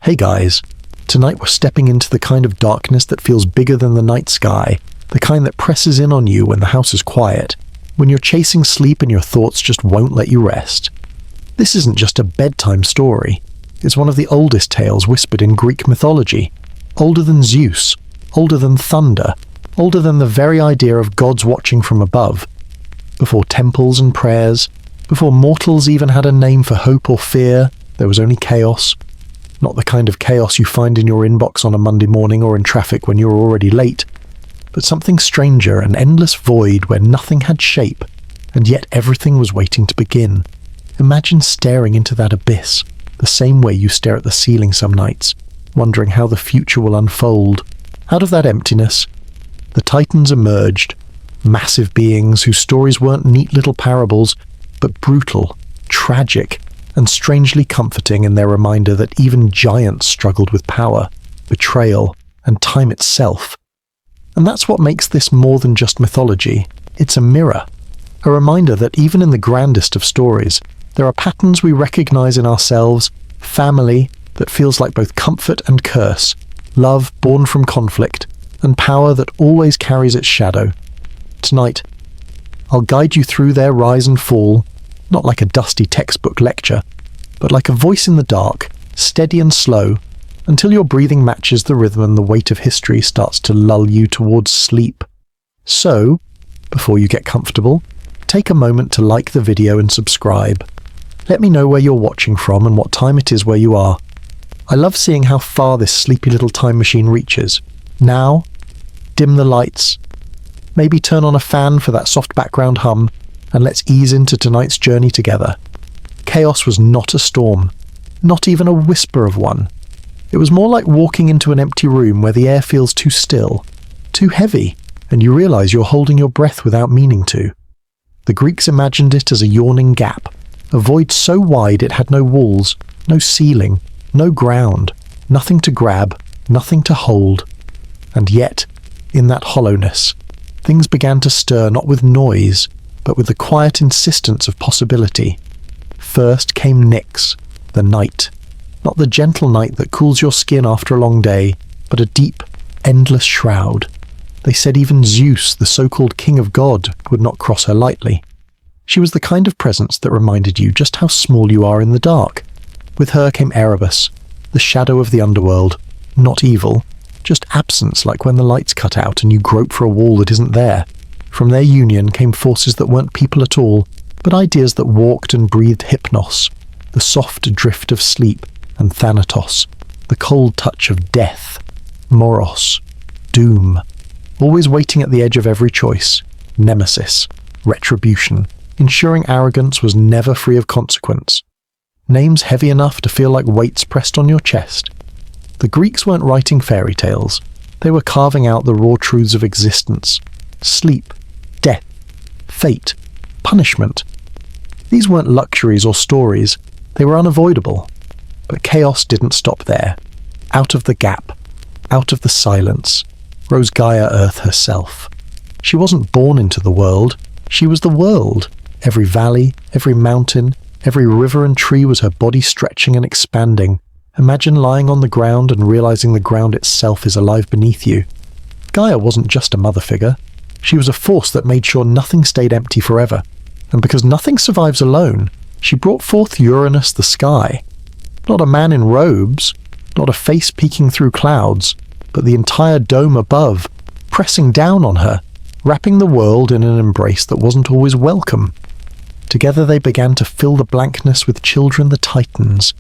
Hey guys, tonight we're stepping into the kind of darkness that feels bigger than the night sky, the kind that presses in on you when the house is quiet, when you're chasing sleep and your thoughts just won't let you rest. This isn't just a bedtime story. It's one of the oldest tales whispered in Greek mythology. Older than Zeus, older than thunder, older than the very idea of gods watching from above. Before temples and prayers, before mortals even had a name for hope or fear, there was only chaos. Not the kind of chaos you find in your inbox on a Monday morning or in traffic when you're already late, but something stranger, an endless void where nothing had shape, and yet everything was waiting to begin. Imagine staring into that abyss, the same way you stare at the ceiling some nights, wondering how the future will unfold. Out of that emptiness, the Titans emerged, massive beings whose stories weren't neat little parables, but brutal, tragic, and strangely comforting in their reminder that even giants struggled with power, betrayal, and time itself. And that's what makes this more than just mythology. It's a mirror, a reminder that even in the grandest of stories, there are patterns we recognize in ourselves, family that feels like both comfort and curse, love born from conflict, and power that always carries its shadow. Tonight, I'll guide you through their rise and fall, not like a dusty textbook lecture, but like a voice in the dark, steady and slow, until your breathing matches the rhythm and the weight of history starts to lull you towards sleep. So, before you get comfortable, take a moment to like the video and subscribe. Let me know where you're watching from and what time it is where you are. I love seeing how far this sleepy little time machine reaches. Now, dim the lights, maybe turn on a fan for that soft background hum, and let's ease into tonight's journey together. Chaos was not a storm, not even a whisper of one. It was more like walking into an empty room where the air feels too still, too heavy, and you realize you're holding your breath without meaning to. The Greeks imagined it as a yawning gap, a void so wide it had no walls, no ceiling, no ground, nothing to grab, nothing to hold. And yet, in that hollowness, things began to stir not with noise, but with the quiet insistence of possibility. First came Nyx, the night. Not the gentle night that cools your skin after a long day, but a deep, endless shroud. They said even Zeus, the so-called king of God, would not cross her lightly. She was the kind of presence that reminded you just how small you are in the dark. With her came Erebus, the shadow of the underworld, not evil, just absence, like when the lights cut out and you grope for a wall that isn't there. From their union came forces that weren't people at all, but ideas that walked and breathed hypnos, the soft drift of sleep, and Thanatos, the cold touch of death, Moros, doom, always waiting at the edge of every choice, nemesis, retribution, ensuring arrogance was never free of consequence. Names heavy enough to feel like weights pressed on your chest. The Greeks weren't writing fairy tales. They were carving out the raw truths of existence. Sleep, death, fate, punishment. These weren't luxuries or stories. They were unavoidable. But chaos didn't stop there. Out of the gap, out of the silence, rose Gaia Earth herself. She wasn't born into the world. She was the world. Every valley, every mountain, every river and tree was her body stretching and expanding. Imagine lying on the ground and realizing the ground itself is alive beneath you. Gaia wasn't just a mother figure. She was a force that made sure nothing stayed empty forever. And because nothing survives alone, she brought forth Uranus the sky. Not a man in robes, not a face peeking through clouds, but the entire dome above, pressing down on her, wrapping the world in an embrace that wasn't always welcome. Together they began to fill the blankness with children the Titans,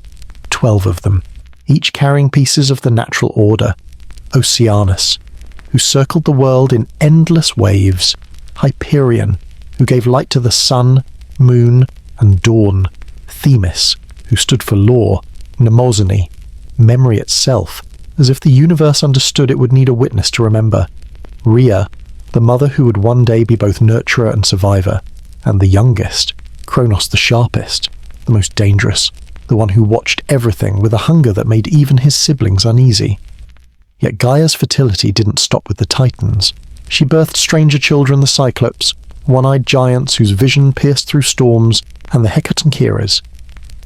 12 of them, each carrying pieces of the natural order. Oceanus, who circled the world in endless waves. Hyperion, who gave light to the sun, moon, and dawn. Themis, who stood for law. Mnemosyne, memory itself, as if the universe understood it would need a witness to remember. Rhea, the mother who would one day be both nurturer and survivor. And the youngest, Cronus the sharpest, the most dangerous, the one who watched everything with a hunger that made even his siblings uneasy. Yet Gaia's fertility didn't stop with the Titans. She birthed stranger children, the Cyclops, one-eyed giants whose vision pierced through storms, and the Hecatoncheires.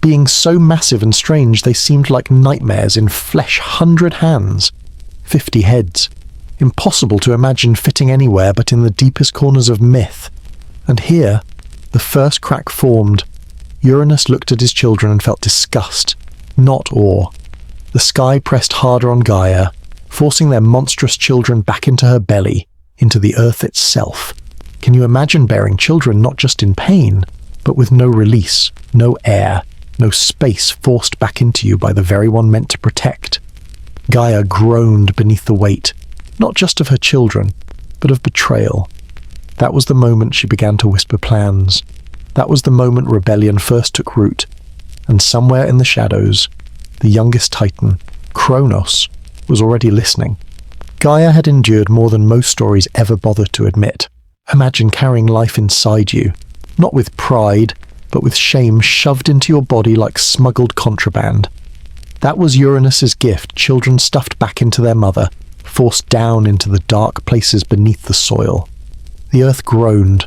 beings so massive and strange they seemed like nightmares in flesh, 100 hands, 50 heads, impossible to imagine fitting anywhere but in the deepest corners of myth. And here, the first crack formed. Uranus looked at his children and felt disgust, not awe. The sky pressed harder on Gaia, forcing their monstrous children back into her belly, into the earth itself. Can you imagine bearing children not just in pain, but with no release, no air, no space forced back into you by the very one meant to protect? Gaia groaned beneath the weight, not just of her children, but of betrayal. That was the moment she began to whisper plans. That was the moment rebellion first took root. And somewhere in the shadows, the youngest Titan, Cronus, was already listening. Gaia had endured more than most stories ever bothered to admit. Imagine carrying life inside you, not with pride, but with shame shoved into your body like smuggled contraband. That was Uranus's gift, children stuffed back into their mother, forced down into the dark places beneath the soil. The earth groaned,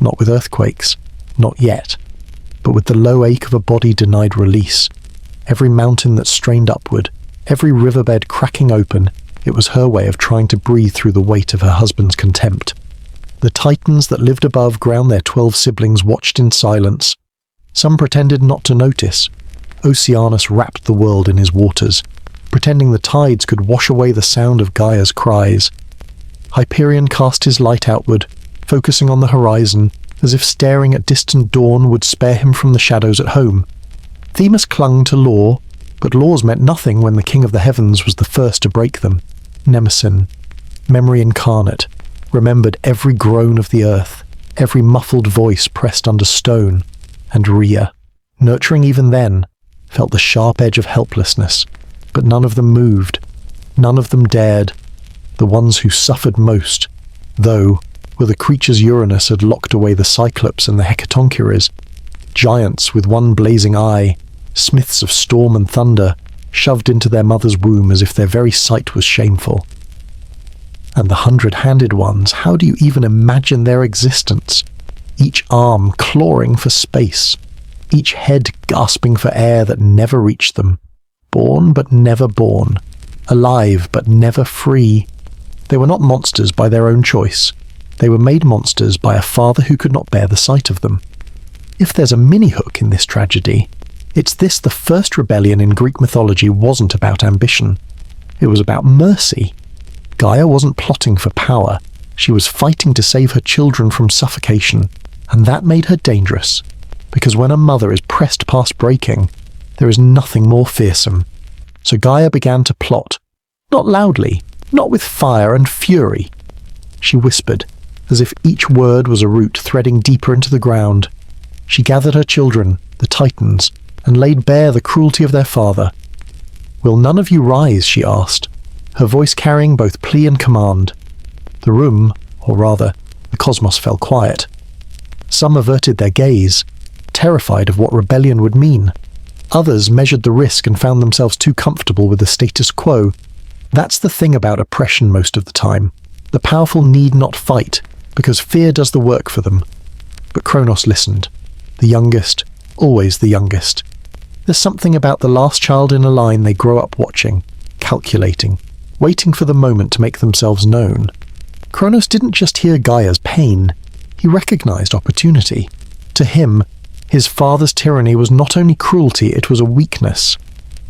not with earthquakes, not yet, but with the low ache of a body denied release. Every mountain that strained upward, every riverbed cracking open, it was her way of trying to breathe through the weight of her husband's contempt. The Titans that lived above ground their 12 siblings watched in silence. Some pretended not to notice. Oceanus wrapped the world in his waters, pretending the tides could wash away the sound of Gaia's cries. Hyperion cast his light outward, focusing on the horizon, as if staring at distant dawn would spare him from the shadows at home. Themis clung to law, but laws meant nothing when the King of the Heavens was the first to break them. Mnemosyne, memory incarnate, remembered every groan of the earth, every muffled voice pressed under stone, and Rhea, nurturing even then, felt the sharp edge of helplessness, but none of them moved, none of them dared. The ones who suffered most, though, were the creatures Uranus had locked away, the Cyclops and the Hecatonchires, giants with one blazing eye, smiths of storm and thunder, shoved into their mother's womb as if their very sight was shameful. And the 100-handed ones, how do you even imagine their existence? Each arm clawing for space, each head gasping for air that never reached them, born but never born, alive but never free. They were not monsters by their own choice. They were made monsters by a father who could not bear the sight of them. If there's a mini-hook in this tragedy, it's this: the first rebellion in Greek mythology wasn't about ambition. It was about mercy. Gaia wasn't plotting for power. She was fighting to save her children from suffocation, and that made her dangerous, because when a mother is pressed past breaking, there is nothing more fearsome. So Gaia began to plot, not loudly, not with fire and fury. She whispered, as if each word was a root threading deeper into the ground. She gathered her children, the Titans, and laid bare the cruelty of their father. "Will none of you rise?" she asked, her voice carrying both plea and command. The room, or rather, the cosmos, fell quiet. Some averted their gaze, terrified of what rebellion would mean. Others measured the risk and found themselves too comfortable with the status quo. That's the thing about oppression most of the time. The powerful need not fight, because fear does the work for them. But Cronus listened. The youngest, always the youngest. There's something about the last child in a line they grow up watching, calculating, waiting for the moment to make themselves known. Cronus didn't just hear Gaia's pain, he recognized opportunity. To him, his father's tyranny was not only cruelty, it was a weakness.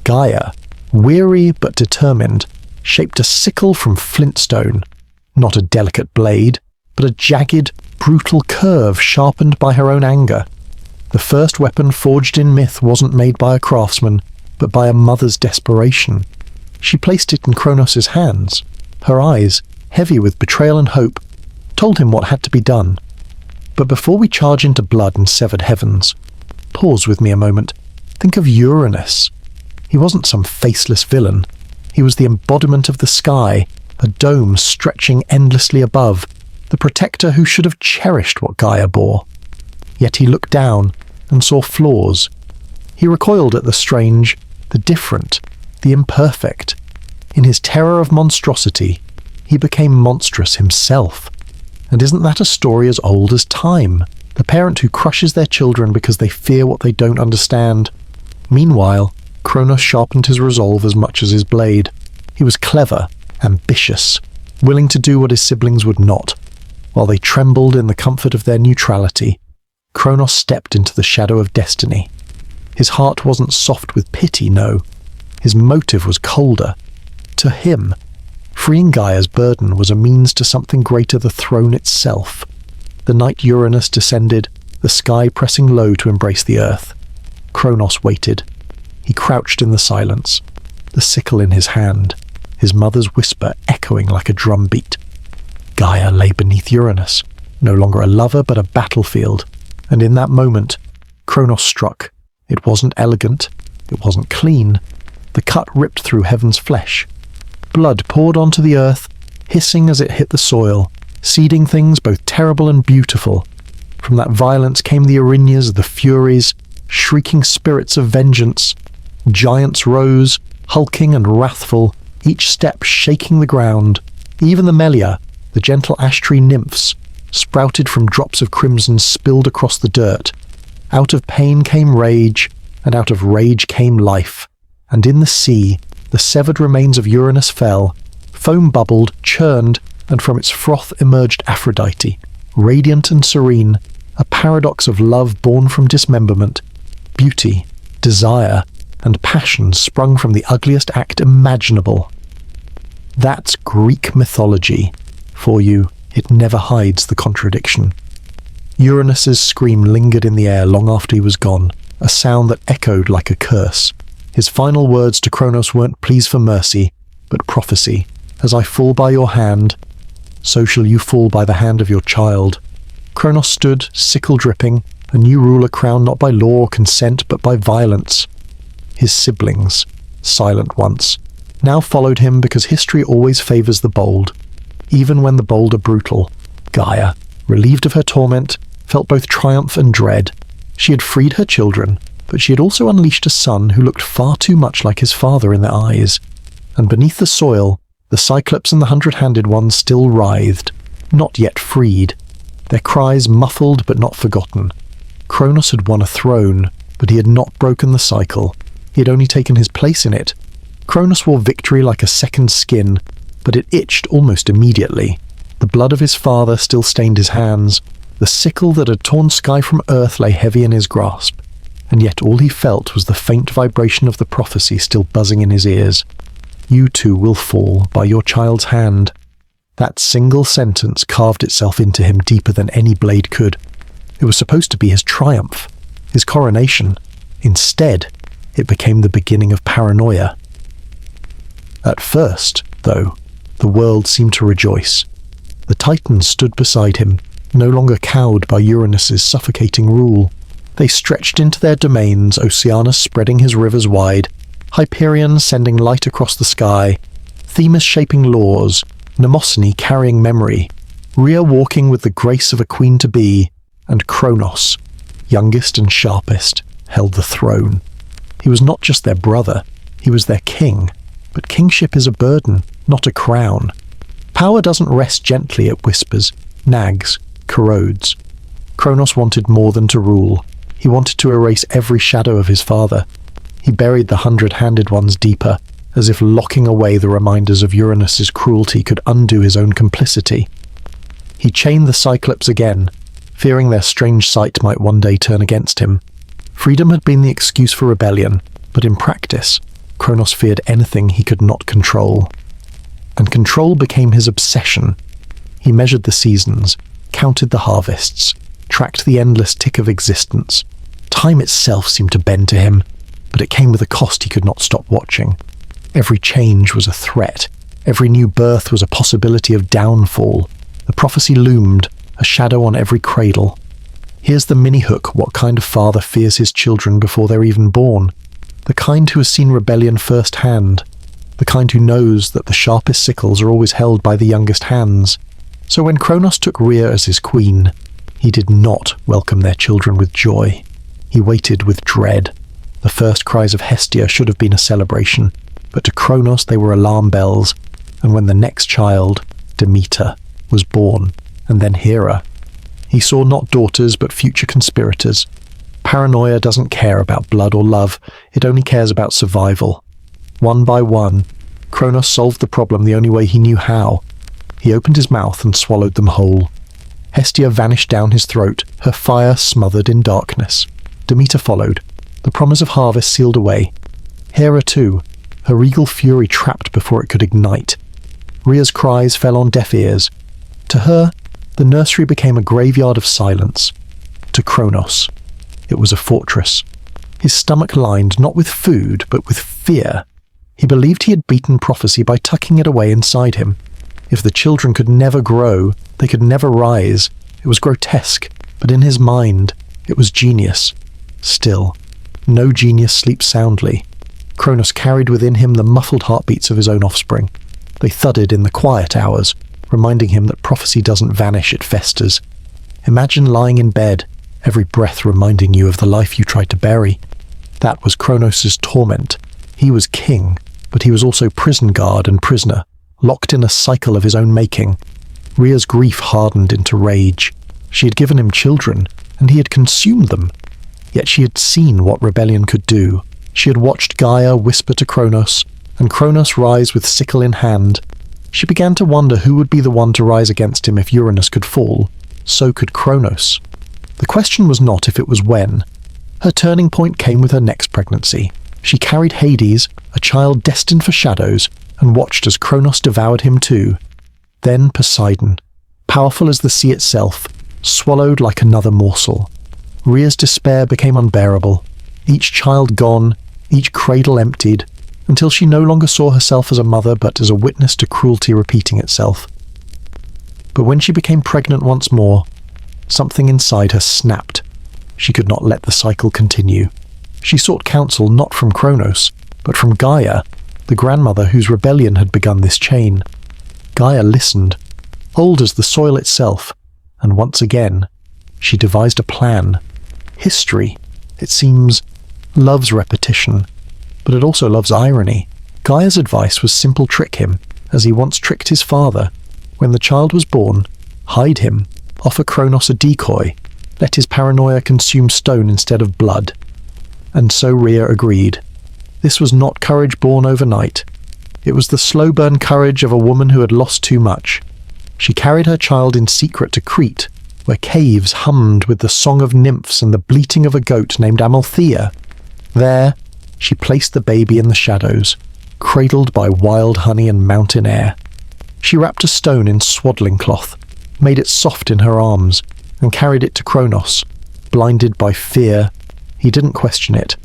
Gaia, weary but determined, shaped a sickle from flintstone, not a delicate blade, but a jagged, brutal curve sharpened by her own anger. The first weapon forged in myth wasn't made by a craftsman, but by a mother's desperation. She placed it in Cronus's hands. Her eyes, heavy with betrayal and hope, told him what had to be done. But before we charge into blood and severed heavens, pause with me a moment. Think of Uranus. He wasn't some faceless villain. He was the embodiment of the sky, a dome stretching endlessly above, the protector who should have cherished what Gaia bore. Yet he looked down and saw flaws. He recoiled at the strange, the different, the imperfect. In his terror of monstrosity, he became monstrous himself. And isn't that a story as old as time? The parent who crushes their children because they fear what they don't understand. Meanwhile, Cronus sharpened his resolve as much as his blade. He was clever, ambitious, willing to do what his siblings would not. While they trembled in the comfort of their neutrality, Cronus stepped into the shadow of destiny. His heart wasn't soft with pity, no. His motive was colder. To him, freeing Gaia's burden was a means to something greater, the throne itself. The night Uranus descended, the sky pressing low to embrace the earth. Cronus waited. He crouched in the silence, the sickle in his hand, his mother's whisper echoing like a drumbeat. Gaia lay beneath Uranus, no longer a lover but a battlefield, and in that moment, Cronus struck. It wasn't elegant, it wasn't clean. The cut ripped through heaven's flesh. Blood poured onto the earth, hissing as it hit the soil, seeding things both terrible and beautiful. From that violence came the Erinyes, the Furies, shrieking spirits of vengeance. Giants rose, hulking and wrathful, each step shaking the ground. Even the Melia, the gentle ash tree nymphs, sprouted from drops of crimson spilled across the dirt. Out of pain came rage, and out of rage came life. And in the sea, the severed remains of Uranus fell. Foam bubbled, churned, and from its froth emerged Aphrodite, radiant and serene, a paradox of love born from dismemberment. Beauty, desire, and passion sprung from the ugliest act imaginable. That's Greek mythology. For you, it never hides the contradiction. Uranus's scream lingered in the air long after he was gone, a sound that echoed like a curse. His final words to Cronus weren't pleas for mercy, but prophecy. As I fall by your hand, so shall you fall by the hand of your child. Cronus stood, sickle dripping, a new ruler crowned not by law or consent, but by violence. His siblings, silent once, now followed him because history always favors the bold. Even when the bold are brutal, Gaia, relieved of her torment, felt both triumph and dread. She had freed her children, but she had also unleashed a son who looked far too much like his father in their eyes. And beneath the soil, the Cyclops and the hundred-handed ones still writhed, not yet freed, their cries muffled but not forgotten. Cronus had won a throne, but he had not broken the cycle. He had only taken his place in it. Cronus wore victory like a second skin, but it itched almost immediately. The blood of his father still stained his hands. The sickle that had torn sky from earth lay heavy in his grasp, and yet all he felt was the faint vibration of the prophecy still buzzing in his ears. You too will fall by your child's hand. That single sentence carved itself into him deeper than any blade could. It was supposed to be his triumph, his coronation. Instead, it became the beginning of paranoia. At first, though, the world seemed to rejoice. The Titans stood beside him, no longer cowed by Uranus's suffocating rule. They stretched into their domains, Oceanus spreading his rivers wide, Hyperion sending light across the sky, Themis shaping laws, Mnemosyne carrying memory, Rhea walking with the grace of a queen-to-be, and Cronus, youngest and sharpest, held the throne. He was not just their brother, he was their king, but kingship is a burden, not a crown. Power doesn't rest gently, it whispers, nags, corrodes. Cronus wanted more than to rule. He wanted to erase every shadow of his father. He buried the hundred-handed ones deeper, as if locking away the reminders of Uranus's cruelty could undo his own complicity. He chained the Cyclops again, fearing their strange sight might one day turn against him. Freedom had been the excuse for rebellion, but in practice, Cronus feared anything he could not control. And control became his obsession. He measured the seasons, counted the harvests, tracked the endless tick of existence. Time itself seemed to bend to him, but it came with a cost he could not stop watching. Every change was a threat. Every new birth was a possibility of downfall. The prophecy loomed, a shadow on every cradle. Here's the mini-hook: what kind of father fears his children before they're even born? The kind who has seen rebellion firsthand. The kind who knows that the sharpest sickles are always held by the youngest hands. So when Cronus took Rhea as his queen, he did not welcome their children with joy. He waited with dread. The first cries of Hestia should have been a celebration, but to Cronus they were alarm bells, and when the next child, Demeter, was born, and then Hera, he saw not daughters but future conspirators, Paranoia doesn't care about blood or love, it only cares about survival. One by one, Cronus solved the problem the only way he knew how. He opened his mouth and swallowed them whole. Hestia vanished down his throat, her fire smothered in darkness. Demeter followed, the promise of harvest sealed away. Hera too, her regal fury trapped before it could ignite. Rhea's cries fell on deaf ears. To her, the nursery became a graveyard of silence. To Cronus, it was a fortress. His stomach lined not with food, but with fear. He believed he had beaten prophecy by tucking it away inside him. If the children could never grow, they could never rise. It was grotesque, but in his mind, it was genius. Still, no genius sleeps soundly. Cronus carried within him the muffled heartbeats of his own offspring. They thudded in the quiet hours, reminding him that prophecy doesn't vanish, it festers. Imagine lying in bed, every breath reminding you of the life you tried to bury. That was Cronos's torment. He was king, but he was also prison guard and prisoner, locked in a cycle of his own making. Rhea's grief hardened into rage. She had given him children, and he had consumed them. Yet she had seen what rebellion could do. She had watched Gaia whisper to Cronus, and Cronus rise with sickle in hand. She began to wonder who would be the one to rise against him if Uranus could fall. So could Cronus. The question was not if it was when. Her turning point came with her next pregnancy. She carried Hades, a child destined for shadows, and watched as Cronus devoured him too. Then Poseidon, powerful as the sea itself, swallowed like another morsel. Rhea's despair became unbearable. Each child gone, each cradle emptied, until she no longer saw herself as a mother but as a witness to cruelty repeating itself. But when she became pregnant once more, something inside her snapped. She could not let the cycle continue. She sought counsel not from Cronus, but from Gaia, the grandmother whose rebellion had begun this chain. Gaia listened, old as the soil itself, and once again, she devised a plan. History, it seems, loves repetition, but it also loves irony. Gaia's advice was simple: trick him, as he once tricked his father. When the child was born, hide him, offer Cronus a decoy, let his paranoia consume stone instead of blood. And so Rhea agreed. This was not courage born overnight. It was the slow-burn courage of a woman who had lost too much. She carried her child in secret to Crete, where caves hummed with the song of nymphs and the bleating of a goat named Amalthea. There, she placed the baby in the shadows, cradled by wild honey and mountain air. She wrapped a stone in swaddling cloth, made it soft in her arms, and carried it to Cronus. Blinded by fear, he didn't question it.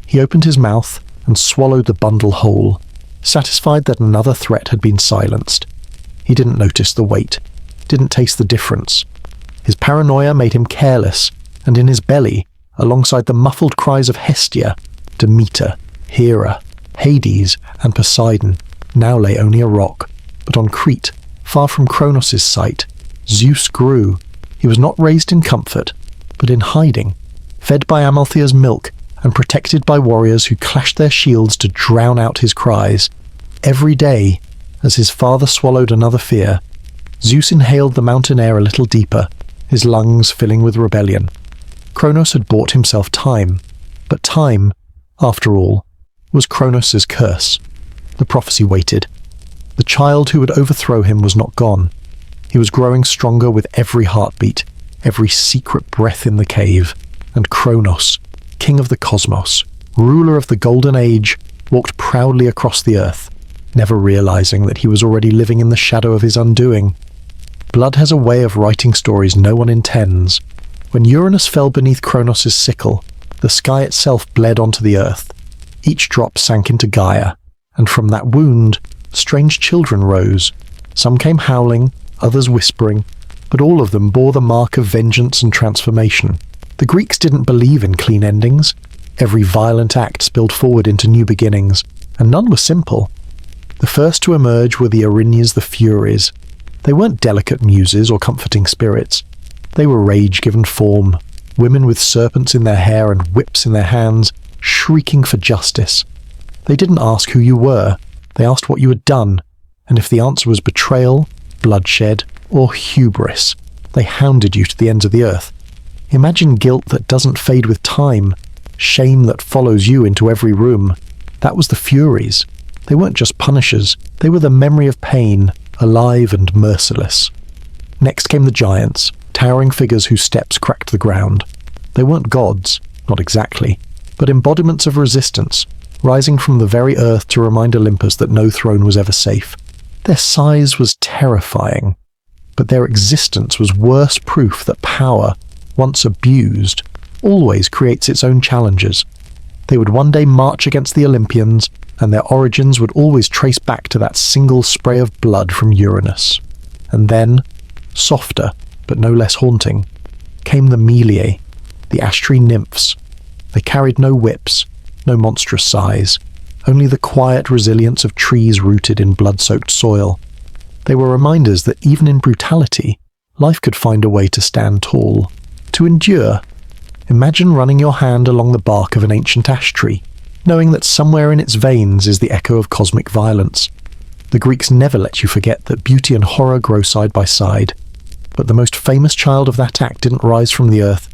He opened his mouth and swallowed the bundle whole, satisfied that another threat had been silenced. He didn't notice the weight, didn't taste the difference. His paranoia made him careless, and in his belly, alongside the muffled cries of Hestia, Demeter, Hera, Hades, and Poseidon, now lay only a rock. But on Crete, far from Cronus's sight, Zeus grew. He was not raised in comfort, but in hiding, fed by Amalthea's milk and protected by warriors who clashed their shields to drown out his cries. Every day, as his father swallowed another fear, Zeus inhaled the mountain air a little deeper, his lungs filling with rebellion. Cronus had bought himself time, but time, after all, was Cronus's curse. The prophecy waited. The child who would overthrow him was not gone. He was growing stronger with every heartbeat, every secret breath in the cave, and Cronus, king of the cosmos, ruler of the golden age, walked proudly across the earth, never realizing that he was already living in the shadow of his undoing. Blood has a way of writing stories no one intends. When Uranus fell beneath Cronus's sickle, the sky itself bled onto the earth. Each drop sank into Gaia, and from that wound, strange children rose. Some came howling, others whispering, but all of them bore the mark of vengeance and transformation. The Greeks didn't believe in clean endings. Every violent act spilled forward into new beginnings, and none were simple. The first to emerge were the Erinyes, the Furies. They weren't delicate muses or comforting spirits. They were rage given form, women with serpents in their hair and whips in their hands, shrieking for justice. They didn't ask who you were, they asked what you had done, and if the answer was betrayal, bloodshed, or hubris, they hounded you to the ends of the earth. Imagine guilt that doesn't fade with time, shame that follows you into every room. That was the Furies. They weren't just punishers, they were the memory of pain, alive and merciless. Next came the giants, towering figures whose steps cracked the ground. They weren't gods, not exactly, but embodiments of resistance, rising from the very earth to remind Olympus that no throne was ever safe. Their size was terrifying, but their existence was worse proof that power, once abused, always creates its own challenges. They would one day march against the Olympians, and their origins would always trace back to that single spray of blood from Uranus. And then, softer, but no less haunting, came the Meliae, the Astri nymphs. They carried no whips, no monstrous size, only the quiet resilience of trees rooted in blood-soaked soil. They were reminders that even in brutality, life could find a way to stand tall, to endure. Imagine running your hand along the bark of an ancient ash tree, knowing that somewhere in its veins is the echo of cosmic violence. The Greeks never let you forget that beauty and horror grow side by side. But the most famous child of that act didn't rise from the earth.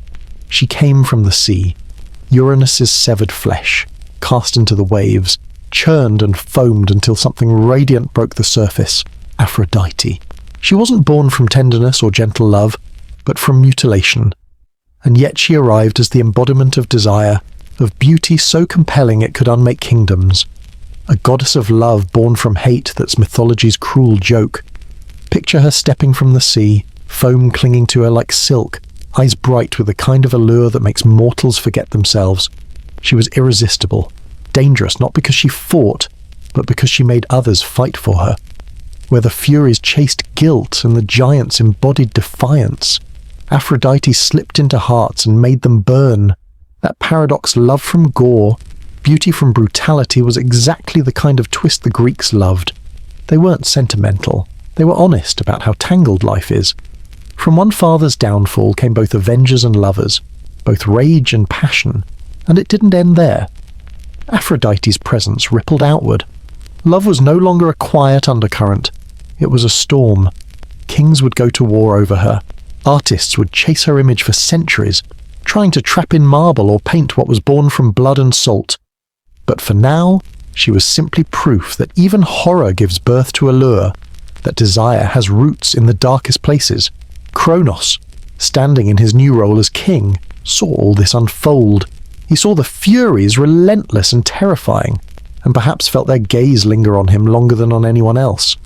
She came from the sea. Uranus's severed flesh, cast into the waves, churned and foamed until something radiant broke the surface. Aphrodite. She wasn't born from tenderness or gentle love, but from mutilation. And yet she arrived as the embodiment of desire, of beauty so compelling it could unmake kingdoms. A goddess of love born from hate that's mythology's cruel joke. Picture her stepping from the sea, foam clinging to her like silk, eyes bright with the kind of allure that makes mortals forget themselves. She was irresistible, dangerous not because she fought, but because she made others fight for her. Where the Furies chased guilt and the giants embodied defiance, Aphrodite slipped into hearts and made them burn. That paradox, love from gore, beauty from brutality, was exactly the kind of twist the Greeks loved. They weren't sentimental. They were honest about how tangled life is. From one father's downfall came both avengers and lovers, both rage and passion, and it didn't end there. Aphrodite's presence rippled outward. Love was no longer a quiet undercurrent. It was a storm. Kings would go to war over her. Artists would chase her image for centuries, trying to trap in marble or paint what was born from blood and salt. But for now, she was simply proof that even horror gives birth to allure, that desire has roots in the darkest places. Cronus, standing in his new role as king, saw all this unfold. He saw the Furies relentless and terrifying, and perhaps felt their gaze linger on him longer than on anyone else.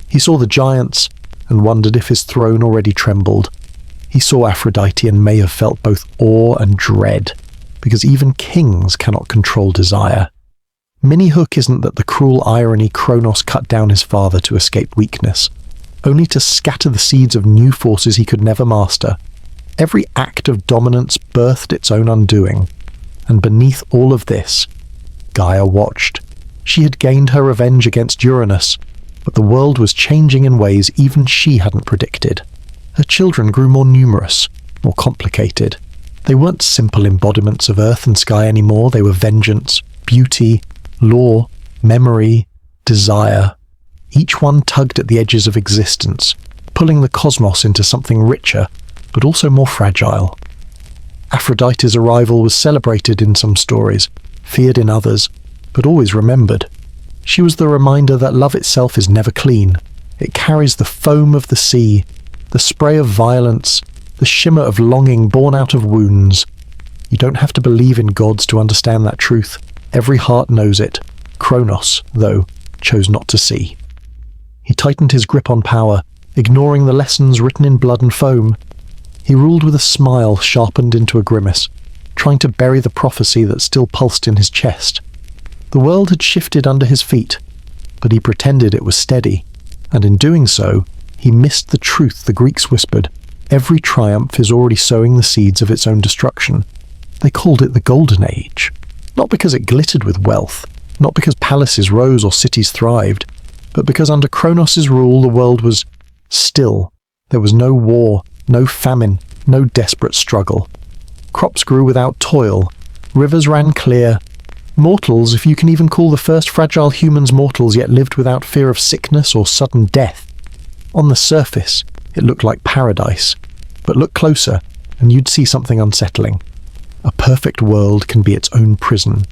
He saw the giants, and wondered if his throne already trembled. He saw Aphrodite and may have felt both awe and dread, because even kings cannot control desire. Minnie Hook isn't that the cruel irony Cronus cut down his father to escape weakness, only to scatter the seeds of new forces he could never master. Every act of dominance birthed its own undoing, and beneath all of this, Gaia watched. She had gained her revenge against Uranus, but the world was changing in ways even she hadn't predicted. Her children grew more numerous, more complicated. They weren't simple embodiments of earth and sky anymore. They were vengeance, beauty, law, memory, desire. Each one tugged at the edges of existence, pulling the cosmos into something richer, but also more fragile. Aphrodite's arrival was celebrated in some stories, feared in others, but always remembered. She was the reminder that love itself is never clean. It carries the foam of the sea, the spray of violence, the shimmer of longing born out of wounds. You don't have to believe in gods to understand that truth. Every heart knows it. Cronus, though, chose not to see. He tightened his grip on power, ignoring the lessons written in blood and foam. He ruled with a smile sharpened into a grimace, trying to bury the prophecy that still pulsed in his chest. The world had shifted under his feet, but he pretended it was steady, and in doing so, he missed the truth the Greeks whispered. Every triumph is already sowing the seeds of its own destruction. They called it the Golden Age, not because it glittered with wealth, not because palaces rose or cities thrived, but because under Cronus's rule the world was still. There was no war, no famine, no desperate struggle. Crops grew without toil, rivers ran clear. Mortals, if you can even call the first fragile humans mortals, yet lived without fear of sickness or sudden death. On the surface, it looked like paradise, but look closer, and you'd see something unsettling. A perfect world can be its own prison.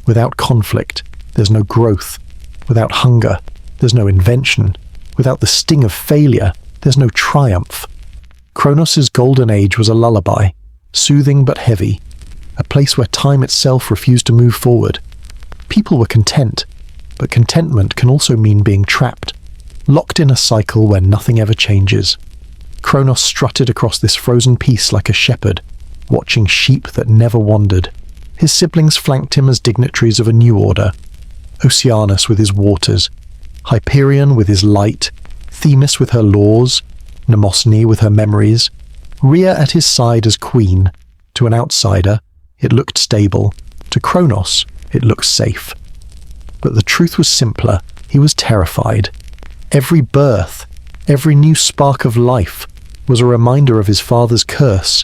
Without conflict, there's no growth. Without hunger, there's no invention. Without the sting of failure, there's no triumph. Cronus's golden age was a lullaby, soothing but heavy, a place where time itself refused to move forward. People were content, but contentment can also mean being trapped, locked in a cycle where nothing ever changes. Cronus strutted across this frozen peace like a shepherd, watching sheep that never wandered. His siblings flanked him as dignitaries of a new order. Oceanus with his waters, Hyperion with his light, Themis with her laws, Mnemosyne with her memories, Rhea at his side as queen. To an outsider, it looked stable. To Cronus, it looked safe. But the truth was simpler. He was terrified. Every birth, every new spark of life, was a reminder of his father's curse.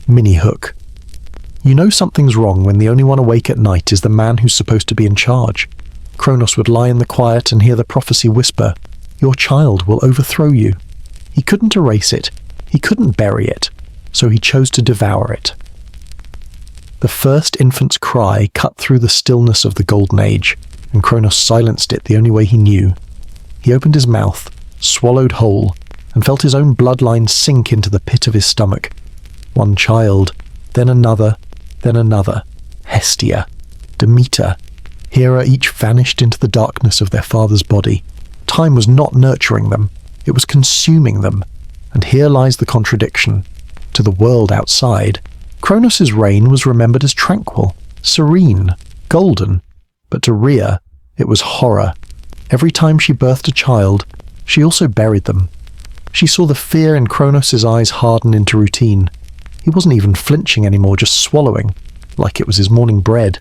Mini-hook. You know something's wrong when the only one awake at night is the man who's supposed to be in charge. Cronus would lie in the quiet and hear the prophecy whisper, "Your child will overthrow you." He couldn't erase it. He couldn't bury it. So he chose to devour it. The first infant's cry cut through the stillness of the Golden Age, and Cronus silenced it the only way he knew. He opened his mouth, swallowed whole, and felt his own bloodline sink into the pit of his stomach. One child, then another, then another. Hestia, Demeter, Hera each vanished into the darkness of their father's body. Time was not nurturing them, it was consuming them. And here lies the contradiction. To the world outside, Cronus's reign was remembered as tranquil, serene, golden. But to Rhea, it was horror. Every time she birthed a child, she also buried them. She saw the fear in Cronus's eyes harden into routine. He wasn't even flinching anymore, just swallowing, like it was his morning bread.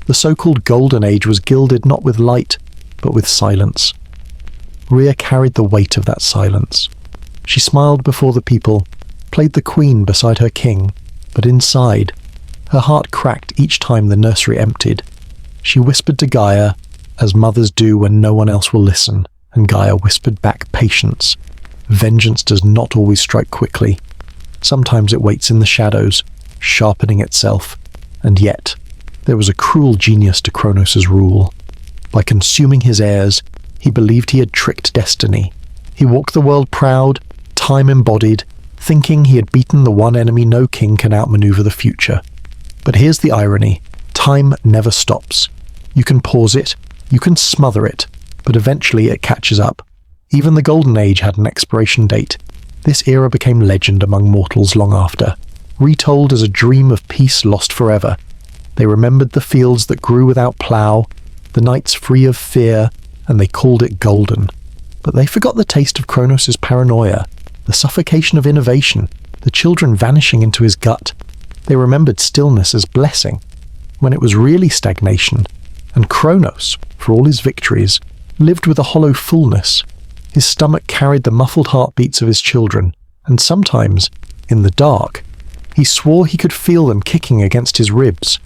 The so-called Golden Age was gilded not with light, but with silence. Rhea carried the weight of that silence. She smiled before the people, played the queen beside her king, but inside, her heart cracked each time the nursery emptied. She whispered to Gaia, as mothers do when no one else will listen, and Gaia whispered back patience. Vengeance does not always strike quickly. Sometimes it waits in the shadows, sharpening itself. And yet, there was a cruel genius to Cronus's rule. By consuming his heirs, he believed he had tricked destiny. He walked the world proud, time embodied, thinking he had beaten the one enemy no king can outmaneuver the future. But here's the irony. Time never stops. You can pause it, you can smother it, but eventually it catches up. Even the Golden Age had an expiration date. This era became legend among mortals long after, retold as a dream of peace lost forever. They remembered the fields that grew without plough, the nights free of fear, and they called it golden. But they forgot the taste of Cronus's paranoia, the suffocation of innovation, the children vanishing into his gut. They remembered stillness as blessing, when it was really stagnation. And Cronus, for all his victories, lived with a hollow fullness. His stomach carried the muffled heartbeats of his children, and sometimes, in the dark, he swore he could feel them kicking against his ribs.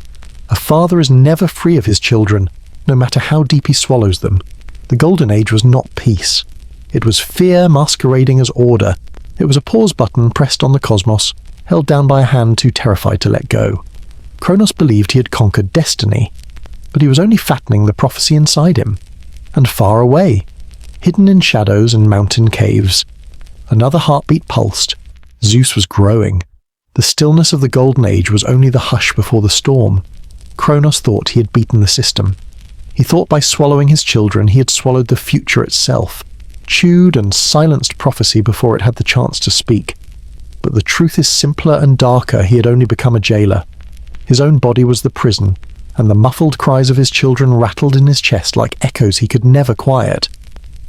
A father is never free of his children, no matter how deep he swallows them. The Golden Age was not peace. It was fear masquerading as order. It was a pause button pressed on the cosmos, held down by a hand too terrified to let go. Cronus believed he had conquered destiny, but he was only fattening the prophecy inside him. And far away, hidden in shadows and mountain caves, another heartbeat pulsed. Zeus was growing. The stillness of the Golden Age was only the hush before the storm. Cronus thought he had beaten the system. He thought by swallowing his children he had swallowed the future itself, chewed and silenced prophecy before it had the chance to speak. But the truth is simpler and darker. He had only become a jailer. His own body was the prison, and the muffled cries of his children rattled in his chest like echoes he could never quiet.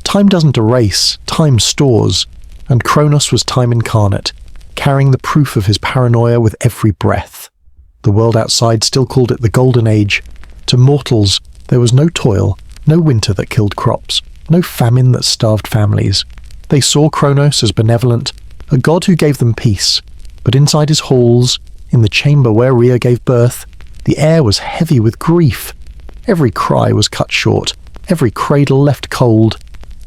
Time doesn't erase, time stores, and Cronus was time incarnate, carrying the proof of his paranoia with every breath. The world outside still called it the Golden Age. To mortals, there was no toil, no winter that killed crops, no famine that starved families. They saw Cronus as benevolent, a god who gave them peace. But inside his halls, in the chamber where Rhea gave birth, the air was heavy with grief. Every cry was cut short, every cradle left cold.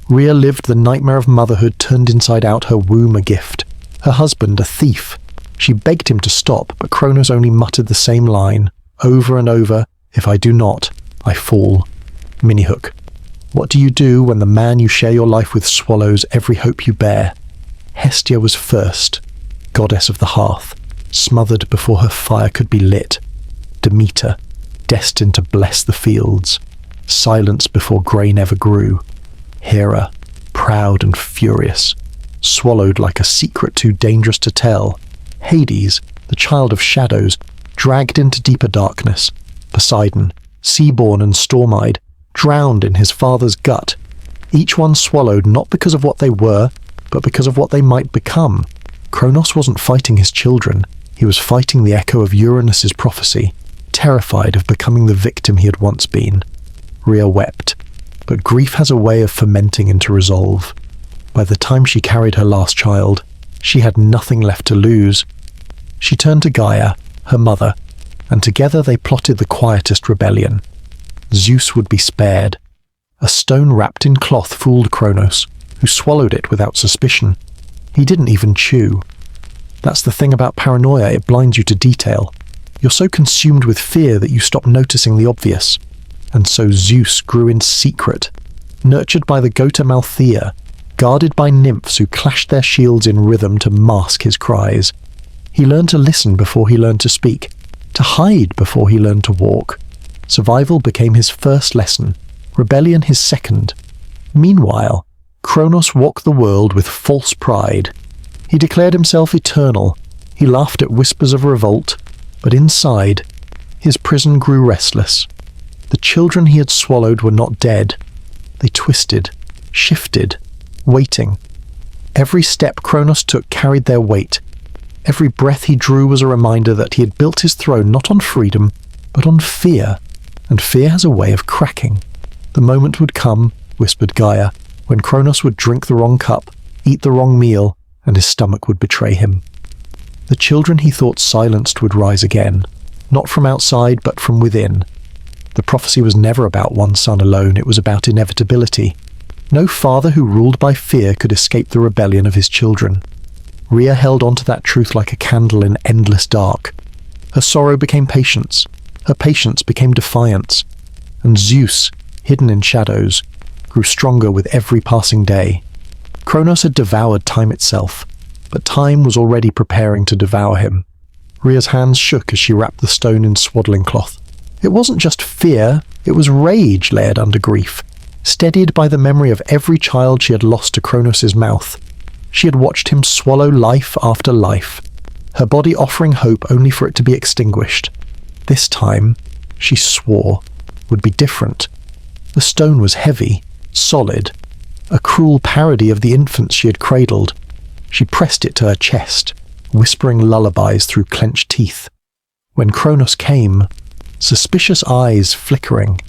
Rhea lived the nightmare of motherhood turned inside out, her womb a gift, her husband a thief, She begged him to stop, but Cronus only muttered the same line, over and over, "If I do not, I fall." Minihook. What do you do when the man you share your life with swallows every hope you bear? Hestia was first, goddess of the hearth, smothered before her fire could be lit. Demeter, destined to bless the fields, silenced before grain ever grew. Hera, proud and furious, swallowed like a secret too dangerous to tell. Hades, the child of shadows, dragged into deeper darkness. Poseidon, sea-born and storm-eyed, drowned in his father's gut. Each one swallowed not because of what they were, but because of what they might become. Cronus wasn't fighting his children. He was fighting the echo of Uranus's prophecy, terrified of becoming the victim he had once been. Rhea wept, but grief has a way of fermenting into resolve. By the time she carried her last child, she had nothing left to lose. She turned to Gaia, her mother, and together they plotted the quietest rebellion. Zeus would be spared. A stone wrapped in cloth fooled Cronus, who swallowed it without suspicion. He didn't even chew. That's the thing about paranoia, it blinds you to detail. You're so consumed with fear that you stop noticing the obvious. And so Zeus grew in secret, nurtured by the goat Amalthea, guarded by nymphs who clashed their shields in rhythm to mask his cries. He learned to listen before he learned to speak, to hide before he learned to walk. Survival became his first lesson, rebellion his second. Meanwhile, Cronus walked the world with false pride. He declared himself eternal. He laughed at whispers of revolt, but inside, his prison grew restless. The children he had swallowed were not dead. They twisted, shifted, waiting. Every step Cronus took carried their weight. Every breath he drew was a reminder that he had built his throne not on freedom, but on fear. And fear has a way of cracking. The moment would come, whispered Gaia, when Cronus would drink the wrong cup, eat the wrong meal, and his stomach would betray him. The children he thought silenced would rise again, not from outside but from within. The prophecy was never about one son alone, it was about inevitability. No father who ruled by fear could escape the rebellion of his children. Rhea held on to that truth like a candle in endless dark. Her sorrow became patience, her patience became defiance, and Zeus, hidden in shadows, grew stronger with every passing day. Cronus had devoured time itself, but time was already preparing to devour him. Rhea's hands shook as she wrapped the stone in swaddling cloth. It wasn't just fear, it was rage layered under grief, steadied by the memory of every child she had lost to Cronus's mouth. She had watched him swallow life after life, her body offering hope only for it to be extinguished. This time, she swore, would be different. The stone was heavy, solid, a cruel parody of the infants she had cradled. She pressed it to her chest, whispering lullabies through clenched teeth. When Cronus came, suspicious eyes flickering,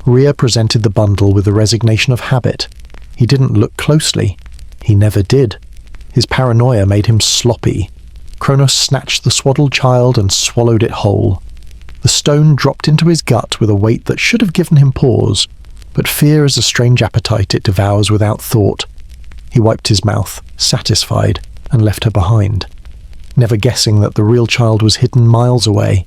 Rhea presented the bundle with the resignation of habit. He didn't look closely. He never did. His paranoia made him sloppy. Cronus snatched the swaddled child and swallowed it whole. The stone dropped into his gut with a weight that should have given him pause, but fear is a strange appetite it devours without thought. He wiped his mouth, satisfied, and left her behind, never guessing that the real child was hidden miles away.